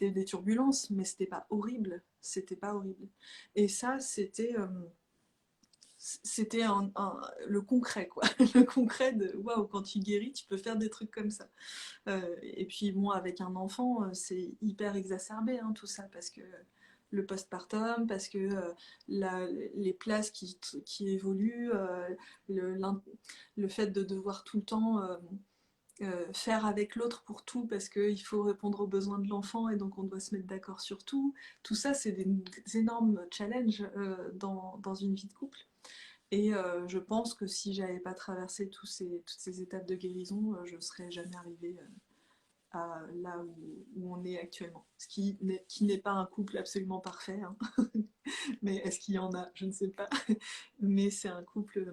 des turbulences, mais c'était pas horrible. C'était pas horrible. Et ça, c'était le concret, quoi. Le concret de, waouh, quand tu guéris, tu peux faire des trucs comme ça. Et puis, moi, avec un enfant, c'est hyper exacerbé, hein, tout ça, parce que le postpartum, parce que les places qui évoluent, le, le fait de devoir tout le temps faire avec l'autre pour tout, parce qu'il faut répondre aux besoins de l'enfant, et donc on doit se mettre d'accord sur tout. Tout ça, c'est des énormes challenges dans une vie de couple. Et je pense que si j'avais pas traversé toutes ces étapes de guérison, je serais jamais arrivée à là où on est actuellement. Ce qui n'est pas un couple absolument parfait, hein. Mais est-ce qu'il y en a? Je ne sais pas. Mais c'est un couple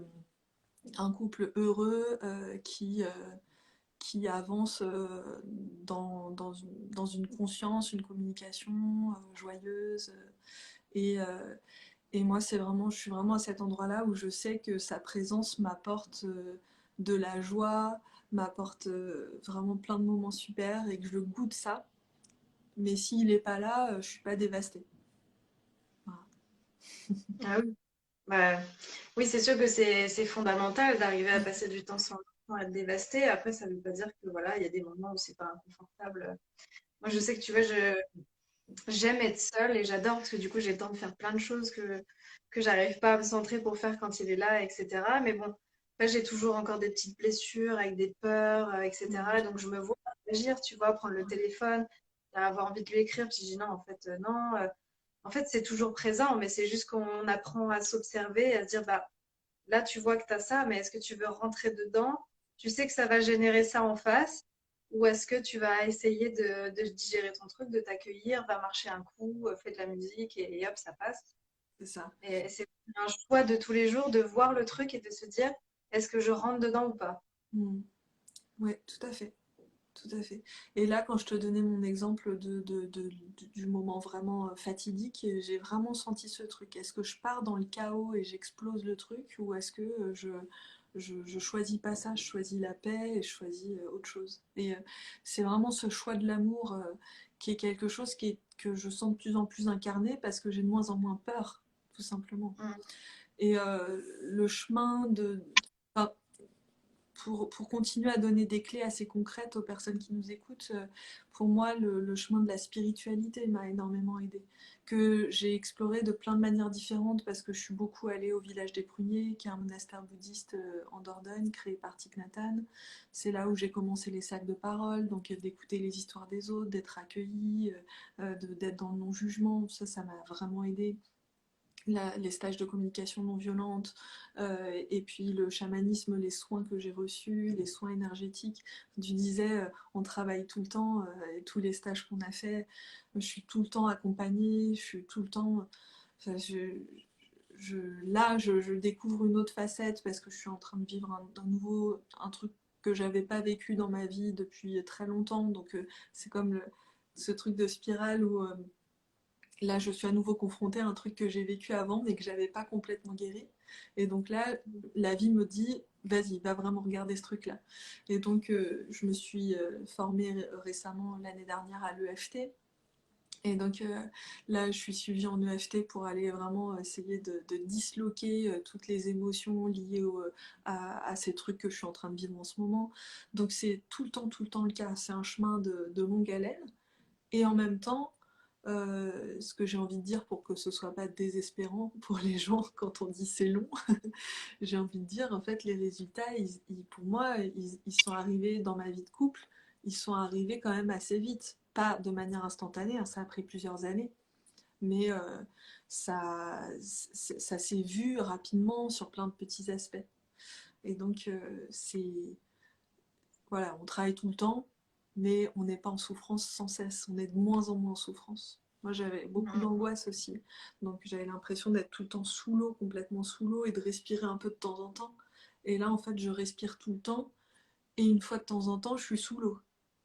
heureux qui avance dans une conscience, une communication joyeuse. Et, euh, et moi, je suis vraiment à cet endroit-là où je sais que sa présence m'apporte de la joie, m'apporte vraiment plein de moments super, et que je goûte ça. Mais s'il n'est pas là, je suis pas dévastée. Voilà. Ah oui. Bah, oui, c'est sûr que c'est fondamental d'arriver à passer du temps sans être dévasté. Après, ça ne veut pas dire que voilà, il y a des moments où c'est pas inconfortable. Moi, je sais que tu vois, j'aime être seule et j'adore parce que du coup, j'ai le temps de faire plein de choses que j'arrive pas à me centrer pour faire quand il est là, etc. Mais bon, là, j'ai toujours encore des petites blessures avec des peurs, etc. Donc, je me vois agir, tu vois, prendre le téléphone, avoir envie de lui écrire, puis je dis non, en fait, non. En fait, c'est toujours présent, mais c'est juste qu'on apprend à s'observer et à se dire, bah, là, tu vois que tu as ça, mais est-ce que tu veux rentrer dedans? Tu sais que ça va générer ça en face. ou est-ce que tu vas essayer de digérer ton truc, de t'accueillir, va marcher un coup, fais de la musique et hop, ça passe. C'est ça. Et c'est un choix de tous les jours de voir le truc et de se dire, est-ce que je rentre dedans ou pas? Mm. Ouais, tout à fait. Tout à fait. Et là, quand je te donnais mon exemple du moment vraiment fatidique, j'ai vraiment senti ce truc. Est-ce que je pars dans le chaos et j'explose le truc, ou est-ce que je choisis pas ça, je choisis la paix et je choisis autre chose. Et c'est vraiment ce choix de l'amour qui est quelque chose que je sens de plus en plus incarné parce que j'ai de moins en moins peur, tout simplement. Mm. Et le chemin enfin, pour continuer à donner des clés assez concrètes aux personnes qui nous écoutent, pour moi, le chemin de la spiritualité m'a énormément aidée. Que j'ai exploré de plein de manières différentes parce que je suis beaucoup allée au village des Pruniers, qui est un monastère bouddhiste en Dordogne, créé par Thich Nhat Hanh. C'est là où j'ai commencé les sacs de parole, donc d'écouter les histoires des autres, d'être accueillie, d'être dans le non-jugement. Ça m'a vraiment aidée. Les stages de communication non violente, et puis le chamanisme, les soins que j'ai reçus, les soins énergétiques. Tu disais, on travaille tout le temps, et tous les stages qu'on a fait, je suis tout le temps accompagnée, je suis tout le temps. Enfin, je, là, je découvre une autre facette parce que je suis en train de vivre un truc que j'avais pas vécu dans ma vie depuis très longtemps. Donc, c'est comme ce truc de spirale où là, je suis à nouveau confrontée à un truc que j'ai vécu avant, mais que j'avais pas complètement guéri. Et donc là, la vie me dit, vas-y, va vraiment regarder ce truc-là. Et donc, je me suis formée récemment, l'année dernière, à l'EFT. Et donc là, je suis suivie en EFT pour aller vraiment essayer de disloquer toutes les émotions liées à ces trucs que je suis en train de vivre en ce moment. Donc c'est tout le temps le cas. C'est un chemin de longue haleine. Et en même temps, ce que j'ai envie de dire pour que ce soit pas désespérant pour les gens quand on dit c'est long, j'ai envie de dire en fait les résultats, pour moi, ils sont arrivés dans ma vie de couple, ils sont arrivés quand même assez vite, pas de manière instantanée, hein, ça a pris plusieurs années, mais ça s'est vu rapidement sur plein de petits aspects. Et donc c'est voilà, on travaille tout le temps, mais on n'est pas en souffrance sans cesse. On est de moins en moins en souffrance. Moi, j'avais beaucoup Mm. d'angoisse aussi. Donc, j'avais l'impression d'être tout le temps sous l'eau, complètement sous l'eau, et de respirer un peu de temps en temps. Et là, en fait, je respire tout le temps. Et une fois de temps en temps, je suis sous l'eau.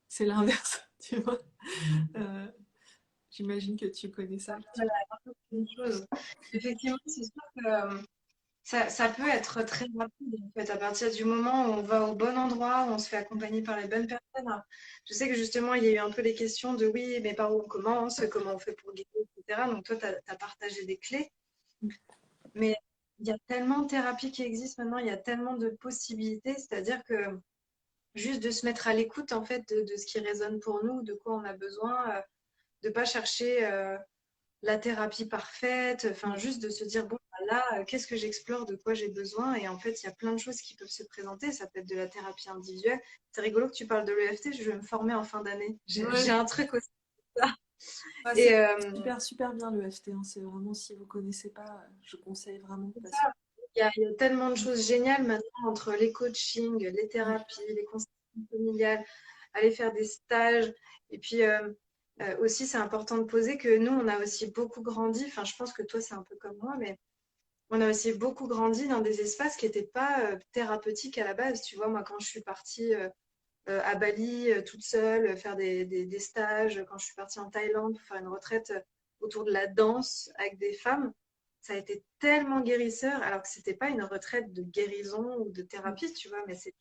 C'est l'inverse, tu vois. Euh, J'imagine que tu connais ça. Voilà, une chose. Effectivement, c'est sûr que ça peut être très rapide en fait, à partir du moment où on va au bon endroit, où on se fait accompagner par les bonnes personnes. Alors, je sais que justement, il y a eu un peu les questions de oui, mais par où on commence, comment on fait pour guérir, etc. Donc toi, tu as partagé des clés, mais il y a tellement de thérapies qui existent maintenant, il y a tellement de possibilités, c'est-à-dire que juste de se mettre à l'écoute en fait de ce qui résonne pour nous, de quoi on a besoin, de pas chercher la thérapie parfaite, enfin juste de se dire bon bah là, qu'est-ce que j'explore, de quoi j'ai besoin, et en fait il y a plein de choses qui peuvent se présenter, ça peut être de la thérapie individuelle. C'est rigolo que tu parles de l'EFT, je vais me former en fin d'année. J'ai Ouais, un truc aussi pour ça. ouais, Et c'est super, super bien le FT, hein. C'est vraiment, si vous connaissez pas, je conseille vraiment c'est parce que. ça, il y a tellement de choses géniales maintenant entre les coachings, les Mm. thérapies, les constellations familiales, aller faire des stages. Et puis aussi, c'est important de poser que nous, on a aussi beaucoup grandi. Enfin, je pense que toi, c'est un peu comme moi, mais on a aussi beaucoup grandi dans des espaces qui n'étaient pas thérapeutiques à la base. Tu vois, moi, quand je suis partie à Bali toute seule, faire des stages, quand je suis partie en Thaïlande pour faire une retraite autour de la danse avec des femmes, ça a été tellement guérisseur, alors que c'était pas une retraite de guérison ou de thérapie, tu vois, mais c'est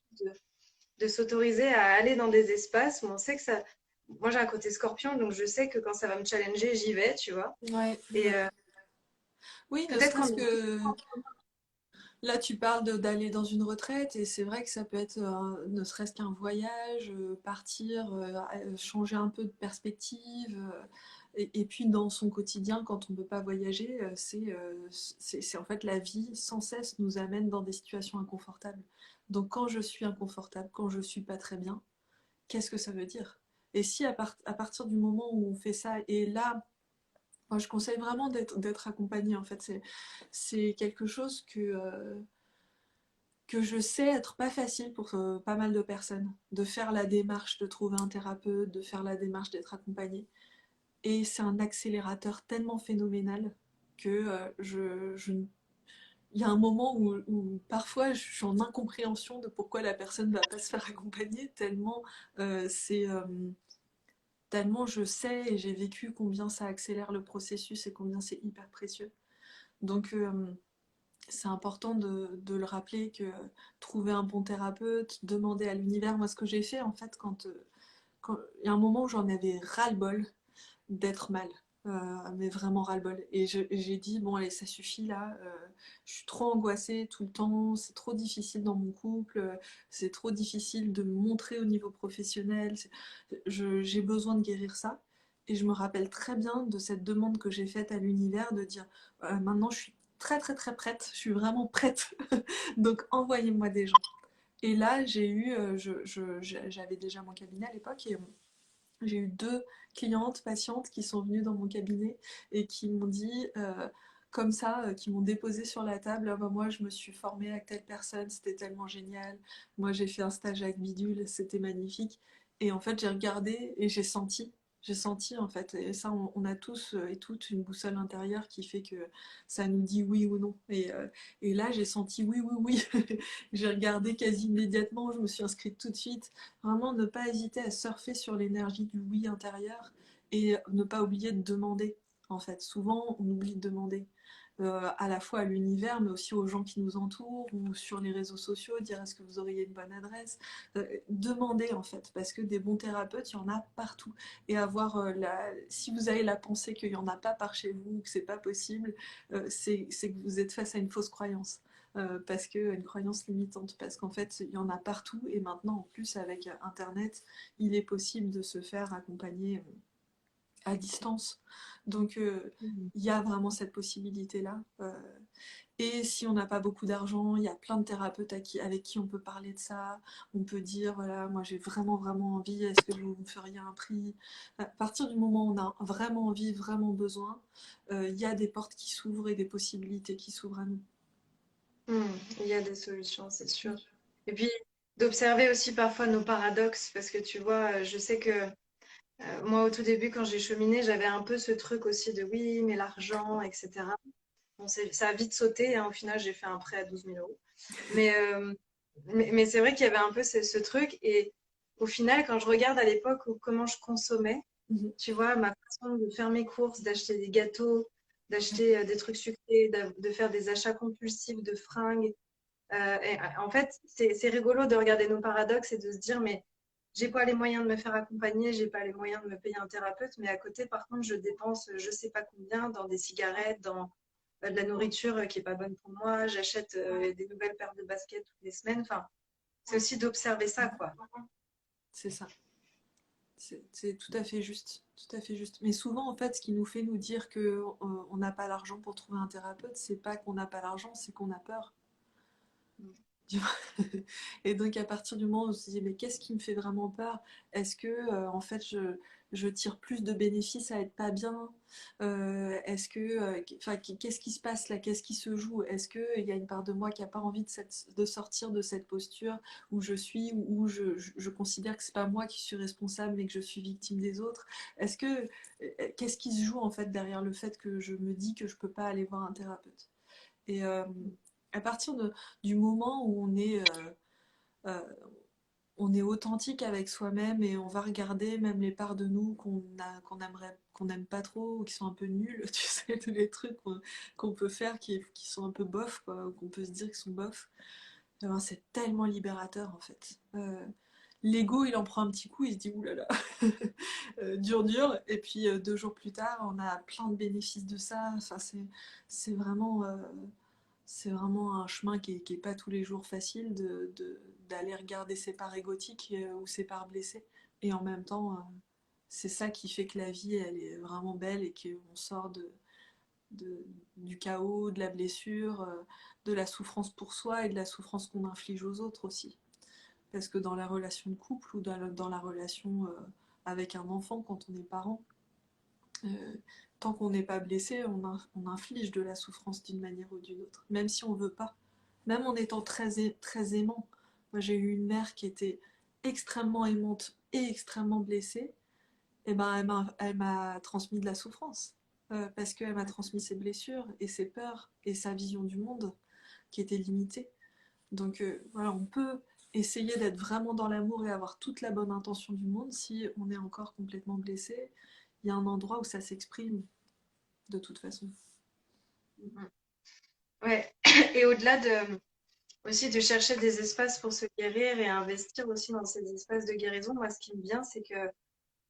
de s'autoriser à aller dans des espaces où on sait que ça. Moi, j'ai un côté scorpion, donc je sais que quand ça va me challenger, j'y vais, tu vois. Ouais, Et ouais. Oui, ne peut-être qu'on serait-ce est. que là, tu parles d'aller dans une retraite et c'est vrai que ça peut être ne serait-ce qu'un voyage, partir, changer un peu de perspective. Et puis dans son quotidien, quand on ne peut pas voyager, c'est en fait la vie sans cesse nous amène dans des situations inconfortables. Donc quand je suis inconfortable, quand je suis pas très bien, qu'est-ce que ça veut dire? Et si à partir du moment où on fait ça, et là, moi je conseille vraiment d'être accompagné en fait, c'est quelque chose que que je sais être pas facile pour pas mal de personnes, de faire la démarche de trouver un thérapeute, de faire la démarche d'être accompagnée. Et c'est un accélérateur tellement phénoménal que il y a un moment où parfois je suis en incompréhension de pourquoi la personne ne va pas se faire accompagner, tellement c'est tellement je sais et j'ai vécu combien ça accélère le processus et combien c'est hyper précieux. Donc c'est important de le rappeler que trouver un bon thérapeute, demander à l'univers, moi ce que j'ai fait en fait quand il y a un moment où j'en avais ras-le-bol d'être mal. Mais vraiment ras-le-bol. Et j'ai dit, bon allez, ça suffit là, je suis trop angoissée tout le temps, c'est trop difficile dans mon couple, c'est trop difficile de me montrer au niveau professionnel, j'ai besoin de guérir ça. Et je me rappelle très bien de cette demande que j'ai faite à l'univers de dire, maintenant je suis très très très prête, je suis vraiment prête, donc envoyez-moi des gens. Et là, j'ai eu, j'avais déjà mon cabinet à l'époque, et j'ai eu deux clientes, patientes qui sont venues dans mon cabinet et qui m'ont dit, comme ça, qui m'ont déposé sur la table, ah bah, moi je me suis formée avec telle personne, c'était tellement génial, moi j'ai fait un stage avec Bidule, c'était magnifique. Et en fait j'ai regardé et j'ai senti en fait, et ça on a tous et toutes une boussole intérieure qui fait que ça nous dit oui ou non. Et là j'ai senti oui, oui, oui. J'ai regardé quasi immédiatement, je me suis inscrite tout de suite. Vraiment ne pas hésiter à surfer sur l'énergie du oui intérieur et ne pas oublier de demander. En fait, souvent on oublie de demander. À la fois à l'univers, mais aussi aux gens qui nous entourent ou sur les réseaux sociaux, dire est-ce que vous auriez une bonne adresse. Demander en fait, parce que des bons thérapeutes, il y en a partout. Et avoir si vous avez la pensée qu'il n'y en a pas par chez vous, que c'est pas possible, c'est que vous êtes face à une fausse croyance. Parce que une croyance limitante, parce qu'en fait il y en a partout et maintenant en plus avec Internet, il est possible de se faire accompagner à distance. Donc Mhm. il y a vraiment cette possibilité-là. Et si on n'a pas beaucoup d'argent, il y a plein de thérapeutes avec qui on peut parler de ça. On peut dire, voilà, moi j'ai vraiment, vraiment envie, est-ce que vous me feriez un prix? À partir du moment où on a vraiment envie, vraiment besoin, il y a des portes qui s'ouvrent et des possibilités qui s'ouvrent à nous. Il y a des solutions, c'est sûr. Et puis, d'observer aussi parfois nos paradoxes, parce que tu vois, je sais que moi, au tout début, quand j'ai cheminé, j'avais un peu ce truc aussi de oui, mais l'argent, etc. Bon, ça a vite sauté, hein. Au final, j'ai fait un prêt à 12 000 euros. Mais, mais c'est vrai qu'il y avait un peu ce truc. Et au final, quand je regarde à l'époque comment je consommais, Mhm. tu vois, ma façon de faire mes courses, d'acheter des gâteaux, d'acheter des trucs sucrés, de faire des achats compulsifs de fringues. En fait, c'est rigolo de regarder nos paradoxes et de se dire, mais j'ai pas les moyens de me faire accompagner, j'ai pas les moyens de me payer un thérapeute, mais à côté, par contre, je dépense je sais pas combien dans des cigarettes, dans de la nourriture qui est pas bonne pour moi, j'achète des nouvelles paires de baskets toutes les semaines. Enfin, c'est aussi d'observer ça, quoi. C'est ça. C'est tout à fait juste, tout à fait juste. Mais souvent, en fait, ce qui nous fait nous dire que on n'a pas l'argent pour trouver un thérapeute, c'est pas qu'on n'a pas l'argent, c'est qu'on a peur. Tu vois. Et donc à partir du moment où on se dit mais qu'est-ce qui me fait vraiment peur? Est-ce que en fait je tire plus de bénéfices à être pas bien? Est-ce que enfin qu'est-ce qui se passe là? Qu'est-ce qui se joue? Est-ce que il y a une part de moi qui a pas envie de sortir de cette posture où je suis, où je considère que c'est pas moi qui suis responsable mais que je suis victime des autres? Est-ce que qu'est-ce qui se joue en fait derrière le fait que je me dis que je peux pas aller voir un thérapeute? Et à partir du moment où euh, on est authentique avec soi-même et on va regarder même les parts de nous qu'on aimerait, qu'on n'aime pas trop ou qui sont un peu nuls, tu sais, tous les trucs qu'on peut faire qui sont un peu bof, quoi, ou qu'on peut se dire qu'ils sont bof, eh ben, c'est tellement libérateur en fait. L'ego, il en prend un petit coup, il se dit oulala, dur, dur, et puis 2 jours plus tard, on a plein de bénéfices de ça. Enfin, c'est vraiment. C'est vraiment un chemin qui est pas tous les jours facile d'aller regarder ses parts égotiques ou ses parts blessées. Et en même temps, c'est ça qui fait que la vie, elle est vraiment belle et qu'on sort de- du chaos, de la blessure, de la souffrance pour soi et de la souffrance qu'on inflige aux autres aussi. Parce que dans la relation de couple ou dans la relation avec un enfant quand on est parent, euh, tant qu'on n'est pas blessé, on inflige de la souffrance d'une manière ou d'une autre, même si on veut pas. même en étant très aimant. Moi, j'ai eu une mère qui était extrêmement aimante et extrêmement blessée. Et ben, elle m'a transmis de la souffrance. Parce qu'elle m'a transmis ses blessures et ses peurs et sa vision du monde qui était limitée. Donc voilà, on peut essayer d'être vraiment dans l'amour et avoir toute la bonne intention du monde si on est encore complètement blessé. Il y a un endroit où ça s'exprime de toute façon. Mhm. Ouais. Et au-delà de aussi de chercher des espaces pour se guérir et investir aussi dans ces espaces de guérison, moi, ce qui me vient, c'est que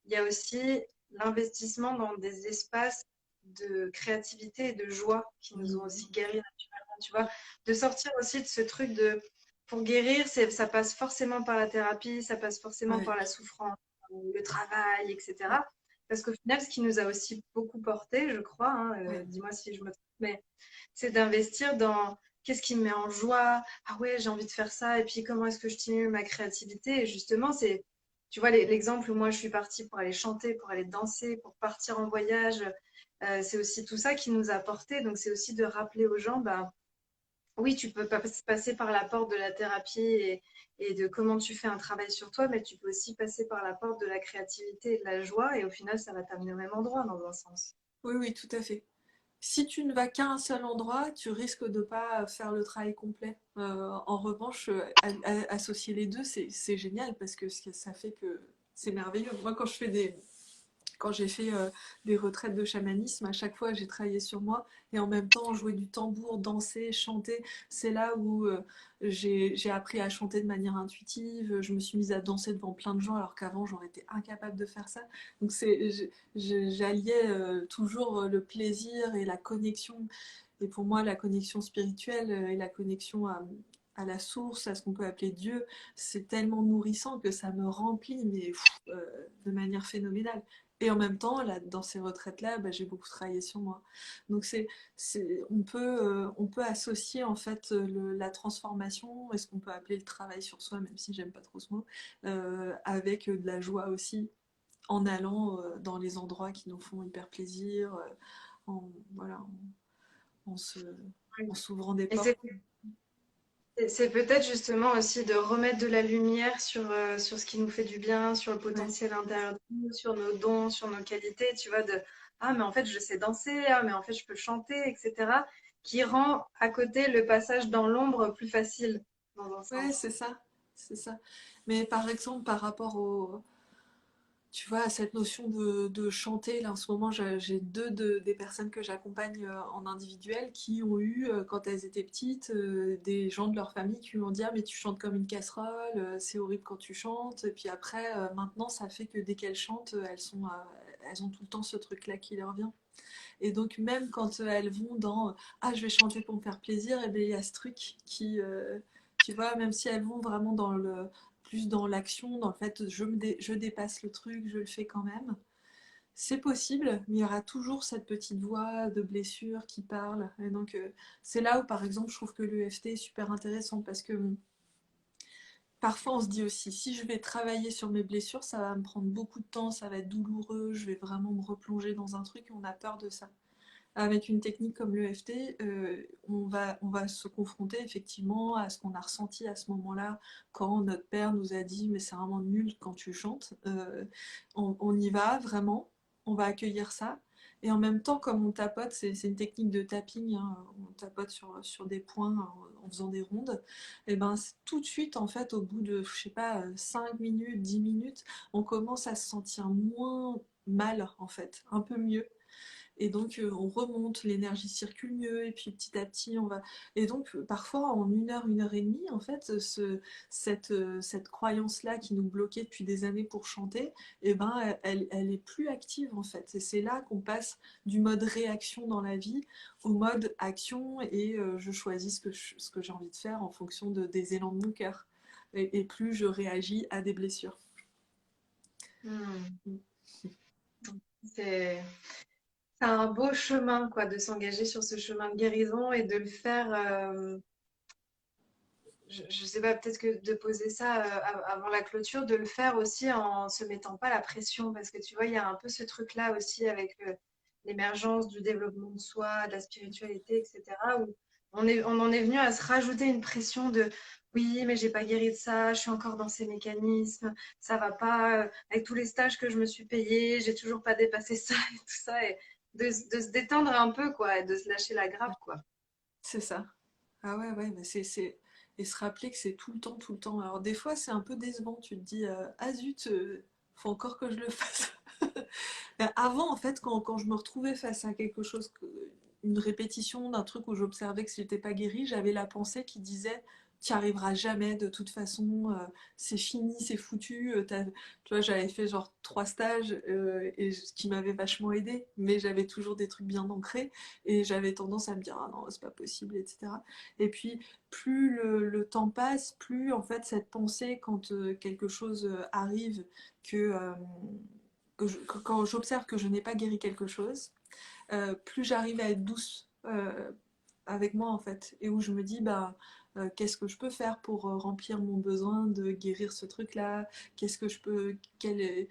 il y a aussi l'investissement dans des espaces de créativité et de joie qui nous ont Oui, aussi guéris naturellement, tu vois. De sortir aussi de ce truc de, pour guérir, ça passe forcément par la thérapie, ça passe forcément ouais, par la souffrance, le travail, ouais, etc. Parce qu'au final, ce qui nous a aussi beaucoup porté, je crois, hein, ouais, dis-moi si je me trompe, mais c'est d'investir dans qu'est-ce qui me met en joie. Ah ouais, j'ai envie de faire ça. Et puis, comment est-ce que je stimule ma créativité? Et justement, c'est, tu vois, l'exemple où moi, je suis partie pour aller chanter, pour aller danser, pour partir en voyage. C'est aussi tout ça qui nous a porté. Donc, c'est aussi de rappeler aux gens, bah, oui, tu peux pas passer par la porte de la thérapie et de comment tu fais un travail sur toi, mais tu peux aussi passer par la porte de la créativité et de la joie. Et au final, ça va t'amener au même endroit dans un sens. oui, oui, tout à fait. Si tu ne vas qu'à un seul endroit, tu risques de ne pas faire le travail complet. En revanche, associer les deux, c'est génial parce que ça fait que c'est merveilleux. Moi, quand j'ai fait des retraites de chamanisme, à chaque fois j'ai travaillé sur moi et en même temps jouer du tambour, danser, chanter. C'est là où j'ai appris à chanter de manière intuitive. Je me suis mise à danser devant plein de gens alors qu'avant j'aurais été incapable de faire ça. Donc j'alliais toujours le plaisir et la connexion. Et pour moi, la connexion spirituelle et la connexion à la source, à ce qu'on peut appeler Dieu, c'est tellement nourrissant que ça me remplit, mais de manière phénoménale. Et en même temps, là, dans ces retraites-là, bah, j'ai beaucoup travaillé sur moi. Donc on peut associer en fait la transformation, et ce qu'on peut appeler le travail sur soi, même si j'aime pas trop ce mot, avec de la joie aussi, en allant dans les endroits qui nous font hyper plaisir, en, voilà, en se, en s'ouvrant des Et portes. c'est peut-être justement aussi de remettre de la lumière sur ce qui nous fait du bien, sur le Ouais. potentiel intérieur de nous, sur nos dons, sur nos qualités, tu vois, de ah, mais en fait, je sais danser, ah, mais en fait, je peux chanter, etc., qui rend à côté le passage dans l'ombre plus facile, dans un Ouais, sens. c'est ça, c'est ça. Mais par exemple, par rapport tu vois, à cette notion de chanter, là en ce moment, j'ai des personnes que j'accompagne en individuel qui ont eu, quand elles étaient petites, des gens de leur famille qui lui ont dit: ah, mais tu chantes comme une casserole, c'est horrible quand tu chantes. Et puis après, maintenant, ça fait que dès qu'elles chantent, elles ont tout le temps ce truc-là qui leur vient. Et donc, même quand elles vont dans ah, je vais chanter pour me faire plaisir, et bien il y a ce truc qui, tu vois, même si elles vont vraiment plus dans l'action, dans le fait je dépasse le truc, je le fais quand même. C'est possible, mais il y aura toujours cette petite voix de blessure qui parle. Et donc, c'est là où, par exemple, je trouve que l'EFT est super intéressant parce que parfois on se dit aussi, si je vais travailler sur mes blessures, ça va me prendre beaucoup de temps, ça va être douloureux, je vais vraiment me replonger dans un truc et on a peur de ça. Avec une technique comme l'EFT, on va se confronter effectivement à ce qu'on a ressenti à ce moment-là, quand notre père nous a dit mais c'est vraiment nul quand tu chantes. On y va vraiment, on va accueillir ça. Et en même temps, comme on tapote, c'est une technique de tapping, hein, on tapote sur des points en faisant des rondes, et ben tout de suite, en fait, au bout de, je sais pas, 5 minutes, 10 minutes, on commence à se sentir moins mal, en fait, un peu mieux. Et donc, on remonte, l'énergie circule mieux, et puis petit à petit, on va. Et donc, parfois, en une heure et demie, en fait, cette croyance-là qui nous bloquait depuis des années pour chanter, eh ben, elle est plus active, en fait. Et c'est là qu'on passe du mode réaction dans la vie au mode action, et je choisis ce que j'ai envie de faire en fonction des élans de mon cœur. Et plus je réagis à des blessures. Hmm. C'est c'est un beau chemin, quoi, de s'engager sur ce chemin de guérison et de le faire. Je sais pas, peut-être que de poser ça avant la clôture, de le faire aussi en se mettant pas la pression, parce que tu vois, il y a un peu ce truc-là aussi avec l'émergence du développement de soi, de la spiritualité, etc., où on en est venu à se rajouter une pression de oui, mais j'ai pas guéri de ça, je suis encore dans ces mécanismes, ça va pas, avec tous les stages que je me suis payés, j'ai toujours pas dépassé ça et tout ça, et de se détendre un peu, quoi, et de se lâcher la grappe, quoi. C'est ça. Ah ouais, ouais, mais et se rappeler que c'est tout le temps, tout le temps. Alors des fois, c'est un peu décevant. Tu te dis, ah zut, faut encore que je le fasse. Mais avant, en fait, quand je me retrouvais face à quelque chose, une répétition d'un truc où j'observais que j'étais pas guéri, j'avais la pensée qui disait, tu n'y arriveras jamais de toute façon, c'est fini, c'est foutu. Tu vois, j'avais fait genre 3 stages ce qui m'avait vachement aidé, mais j'avais toujours des trucs bien ancrés et j'avais tendance à me dire, ah non, c'est pas possible, etc. Et puis, plus le temps passe, plus en fait cette pensée, quand quelque chose arrive, que, euh, quand j'observe que je n'ai pas guéri quelque chose, plus j'arrive à être douce avec moi en fait, et où je me dis bah qu'est-ce que je peux faire pour remplir mon besoin de guérir ce truc-là, qu'est-ce que je peux, quelles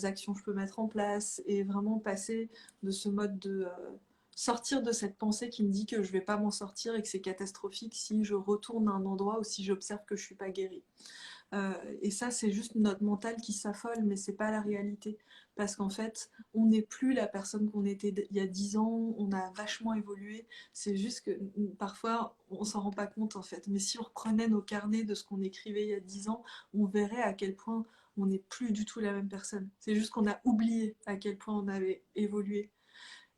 actions je peux mettre en place, et vraiment passer de ce mode de sortir de cette pensée qui me dit que je vais pas m'en sortir et que c'est catastrophique si je retourne à un endroit ou si j'observe que je suis pas guérie. Et ça, c'est juste notre mental qui s'affole, mais c'est pas la réalité. Parce qu'en fait, on n'est plus la personne qu'on était il y a 10 ans, on a vachement évolué. C'est juste que parfois, on s'en rend pas compte en fait. Mais si on reprenait nos carnets de ce qu'on écrivait il y a 10 ans, on verrait à quel point on n'est plus du tout la même personne. C'est juste qu'on a oublié à quel point on avait évolué.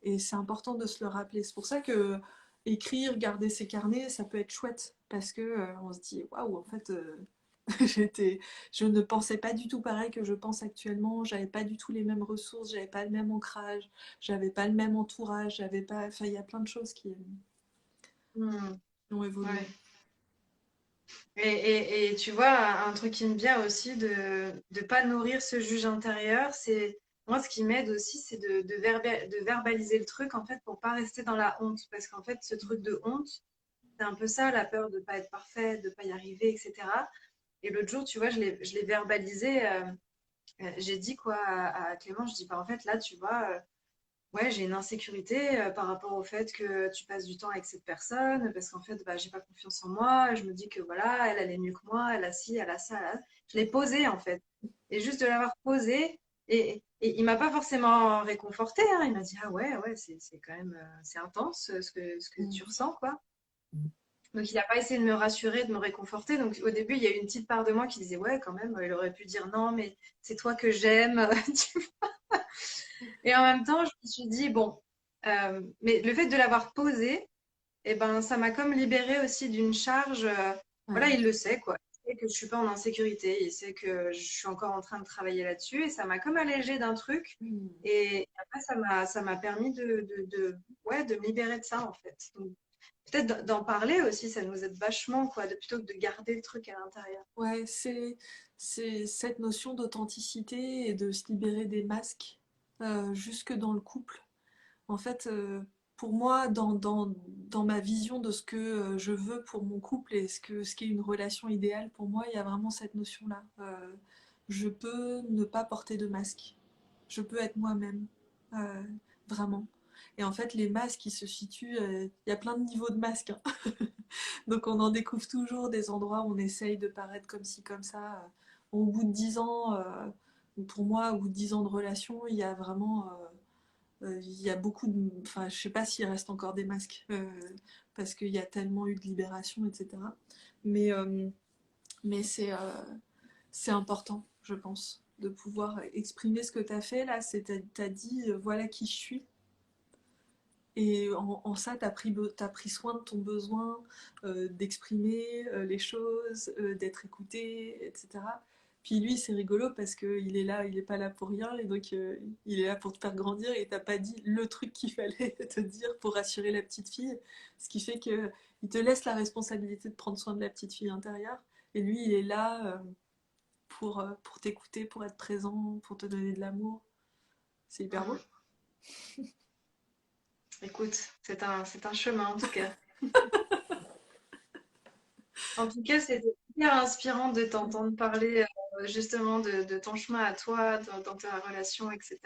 Et c'est important de se le rappeler. C'est pour ça que écrire, garder ses carnets, ça peut être chouette. Parce que on se dit, waouh, en fait, j'étais, je ne pensais pas du tout pareil que je pense actuellement. J'avais pas du tout les mêmes ressources, j'avais pas le même ancrage, j'avais pas le même entourage, j'avais pas. Enfin, il y a plein de choses Hmm, qui ont évolué. ouais. Et tu vois, un truc qui me vient aussi de ne pas nourrir ce juge intérieur, c'est moi ce qui m'aide aussi, c'est de verbaliser le truc en fait pour pas rester dans la honte. Parce qu'en fait, ce truc de honte, c'est un peu ça, la peur de pas être parfait, de pas y arriver, etc. Et l'autre jour, tu vois, je l'ai verbalisé. J'ai dit quoi à Clément, je dis, bah, en fait, là, tu vois, ouais, j'ai une insécurité par rapport au fait que tu passes du temps avec cette personne, parce qu'en fait, bah, j'ai pas confiance en moi. Je me dis que voilà, elle est mieux que moi, elle a ci, elle a ça, elle a... Je l'ai posé en fait. Et juste de l'avoir posé, et il m'a pas forcément réconforté, hein. Il m'a dit, ah ouais, ouais, c'est quand même, c'est intense ce que tu Mhm. ressens, quoi. Donc, il n'a pas essayé de me rassurer, de me réconforter. Donc, au début, il y a eu une petite part de moi qui disait, ouais, quand même, il aurait pu dire non, mais c'est toi que j'aime. Et en même temps, je me suis dit, bon, mais le fait de l'avoir posé, eh ben, ça m'a comme libérée aussi d'une charge. Voilà, Ouais. il le sait, quoi. Il sait que je suis pas en insécurité. Il sait que je suis encore en train de travailler là-dessus. Et ça m'a comme allégée d'un truc. Mhm. Et après, ça m'a permis ouais, de me libérer de ça, en fait. Donc, peut-être d'en parler aussi, ça nous aide vachement, quoi, plutôt que de garder le truc à l'intérieur. Ouais, c'est cette notion d'authenticité et de se libérer des masques jusque dans le couple. En fait, pour moi, dans ma vision de ce que je veux pour mon couple et ce qu'est une relation idéale, pour moi, il y a vraiment cette notion-là. Je peux ne pas porter de masque. Je peux être moi-même. Euh, Vraiment. Et en fait, les masques, ils se situent. Il y a plein de niveaux de masques, hein. Donc, on en découvre toujours des endroits où on essaye de paraître comme ci, comme ça. Au bout de 10 ans, pour moi, au bout de 10 ans de relation, il y a vraiment il y a beaucoup de. Enfin, je sais pas s'il reste encore des masques, parce qu'il y a tellement eu de libération, etc. Mais, euh, mais c'est important, je pense, de pouvoir exprimer ce que tu as fait là. T'as dit, voilà qui je suis. Et en ça, t'as pris soin de ton besoin d'exprimer les choses, d'être écouté, etc. Puis lui, c'est rigolo parce qu'il est là, il est pas là pour rien, et donc il est là pour te faire grandir, et t'as pas dit le truc qu'il fallait te dire pour rassurer la petite fille. Ce qui fait que il te laisse la responsabilité de prendre soin de la petite fille intérieure, et lui, il est là pour t'écouter, pour être présent, pour te donner de l'amour. C'est hyper beau. Mm. Écoute, c'est un chemin en tout cas. En tout cas, c'était hyper inspirant de t'entendre parler justement de ton chemin à toi, dans ta relation, etc.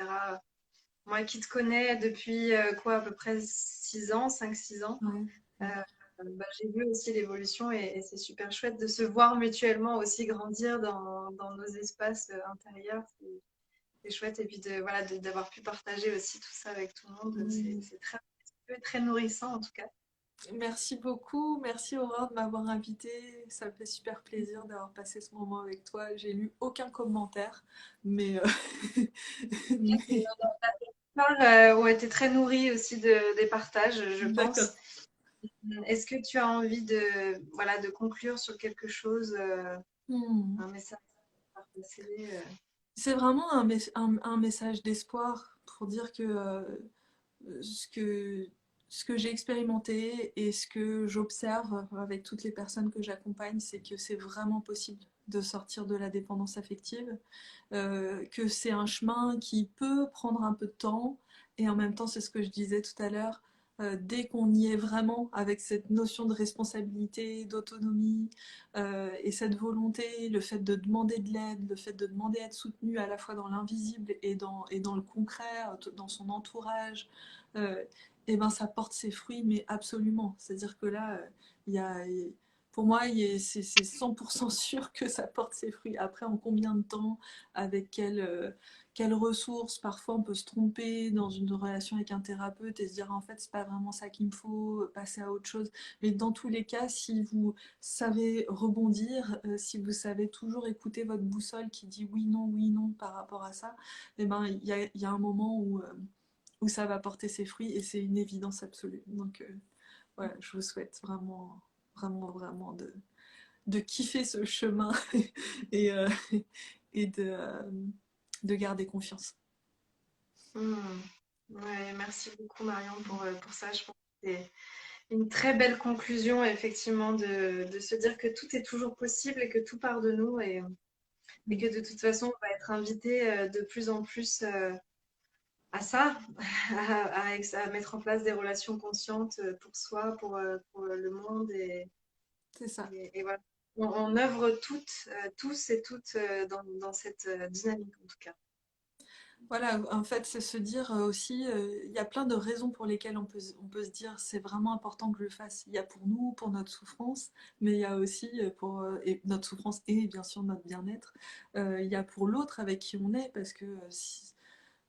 Moi qui te connais depuis quoi, à peu près 6 ans, 5 6 ans. Ouais. euh, Ouais. bah, j'ai vu aussi l'évolution et c'est super chouette de se voir mutuellement aussi grandir dans nos espaces intérieurs. C'est chouette. Et puis voilà, d'avoir pu partager aussi tout ça avec tout le monde, Mm. c'est très, très nourrissant en tout cas. Merci beaucoup, merci Aurore de m'avoir invitée. Ça me fait super plaisir d'avoir passé ce moment avec toi. J'ai lu aucun commentaire, mais, mais Ont été très nourris aussi des partages, je d'accord. pense. Est-ce que tu as envie voilà, de conclure sur quelque chose, Hmm. un message à passer C'est vraiment un message d'espoir pour dire que ce que, ce que j'ai expérimenté et ce que j'observe avec toutes les personnes que j'accompagne, c'est que c'est vraiment possible de sortir de la dépendance affective, que c'est un chemin qui peut prendre un peu de temps, et en même temps, c'est ce que je disais tout à l'heure, dès qu'on y est vraiment avec cette notion de responsabilité, d'autonomie, et cette volonté, le fait de demander de l'aide, le fait de demander à être soutenu à la fois dans l'invisible et dans le concret, dans son entourage, euh, et ben ça porte ses fruits, mais absolument. C'est-à-dire que là, il y a, pour moi, c'est 100% sûr que ça porte ses fruits. Après, en combien de temps, avec quelles ressources, parfois on peut se tromper dans une relation avec un thérapeute et se dire en fait c'est pas vraiment ça qu'il me faut, passer à autre chose. Mais dans tous les cas, si vous savez rebondir, si vous savez toujours écouter votre boussole qui dit oui non par rapport à ça, eh ben il y a un moment où ça va porter ses fruits et c'est une évidence absolue. Donc voilà, je vous souhaite vraiment de kiffer ce chemin et, et de garder confiance. Hmm. Ouais, merci beaucoup Marion pour ça. Je pense que c'est une très belle conclusion, effectivement, de se dire que tout est toujours possible et que tout part de nous et que de toute façon, on va être invité de plus en plus à ça, à mettre en place des relations conscientes pour soi, pour le monde. C'est ça. Et voilà. On œuvre toutes, tous et toutes dans cette dynamique, en tout cas. Voilà, en fait, c'est se dire aussi, il y a plein de raisons pour lesquelles on peut se dire c'est vraiment important que je le fasse. Il y a pour nous, pour notre souffrance, mais il y a aussi pour et notre souffrance et bien sûr notre bien-être. Il y a pour l'autre avec qui on est, parce que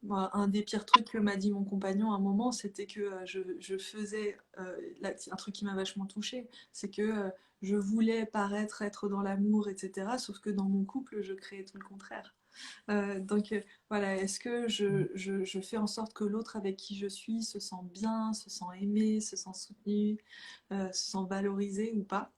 moi, un des pires trucs que m'a dit mon compagnon à un moment, c'était que je faisais un truc qui m'a vachement touchée, c'est que je voulais paraître être dans l'amour, etc. Sauf que dans mon couple, je créais tout le contraire. Donc voilà, est-ce que je fais en sorte que l'autre avec qui je suis se sent bien, se sent aimé, se sent soutenu, se sent valorisé ou pas?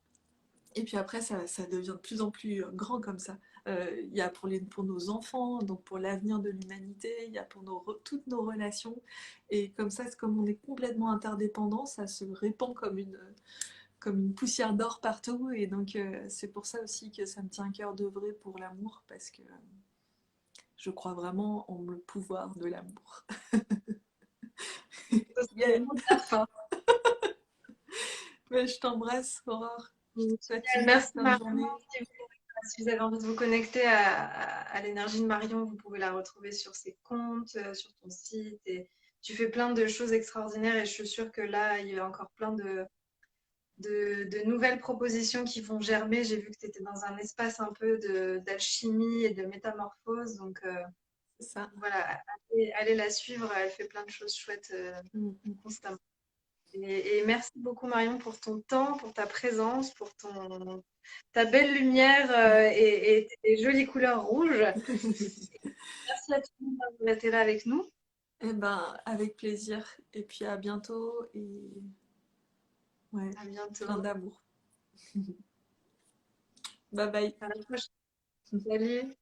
Et puis après, ça devient de plus en plus grand comme ça. Il y a pour nos enfants, donc pour l'avenir de l'humanité, il y a pour toutes nos relations. Et comme ça, c'est comme on est complètement interdépendant, ça se répand comme une poussière d'or partout. Et donc, c'est pour ça aussi que ça me tient à cœur d'œuvrer pour l'amour, parce que je crois vraiment en le pouvoir de l'amour. Ça, c'est le Yeah. mot de la fin. Mais je t'embrasse, Aurore. Je te souhaite Génial. une Merci excellente Marion. journée. Si vous avez envie de vous connecter à l'énergie de Marion, vous pouvez la retrouver sur ses comptes, sur ton site. Et tu fais plein de choses extraordinaires et je suis sûre que là, il y a encore plein de nouvelles propositions qui vont germer. J'ai vu que tu étais dans un espace un peu d'alchimie et de métamorphose. Donc C'est ça. voilà, allez la suivre. Elle fait plein de choses chouettes Mm. constamment. Et merci beaucoup Marion pour ton temps, pour ta présence, pour ta belle lumière et tes jolies couleurs rouges. Merci à tout le monde d'avoir été là avec nous. Eh ben, avec plaisir. Et puis à bientôt et ouais, À bientôt. plein d'amour. Bye bye. À la prochaine. Salut.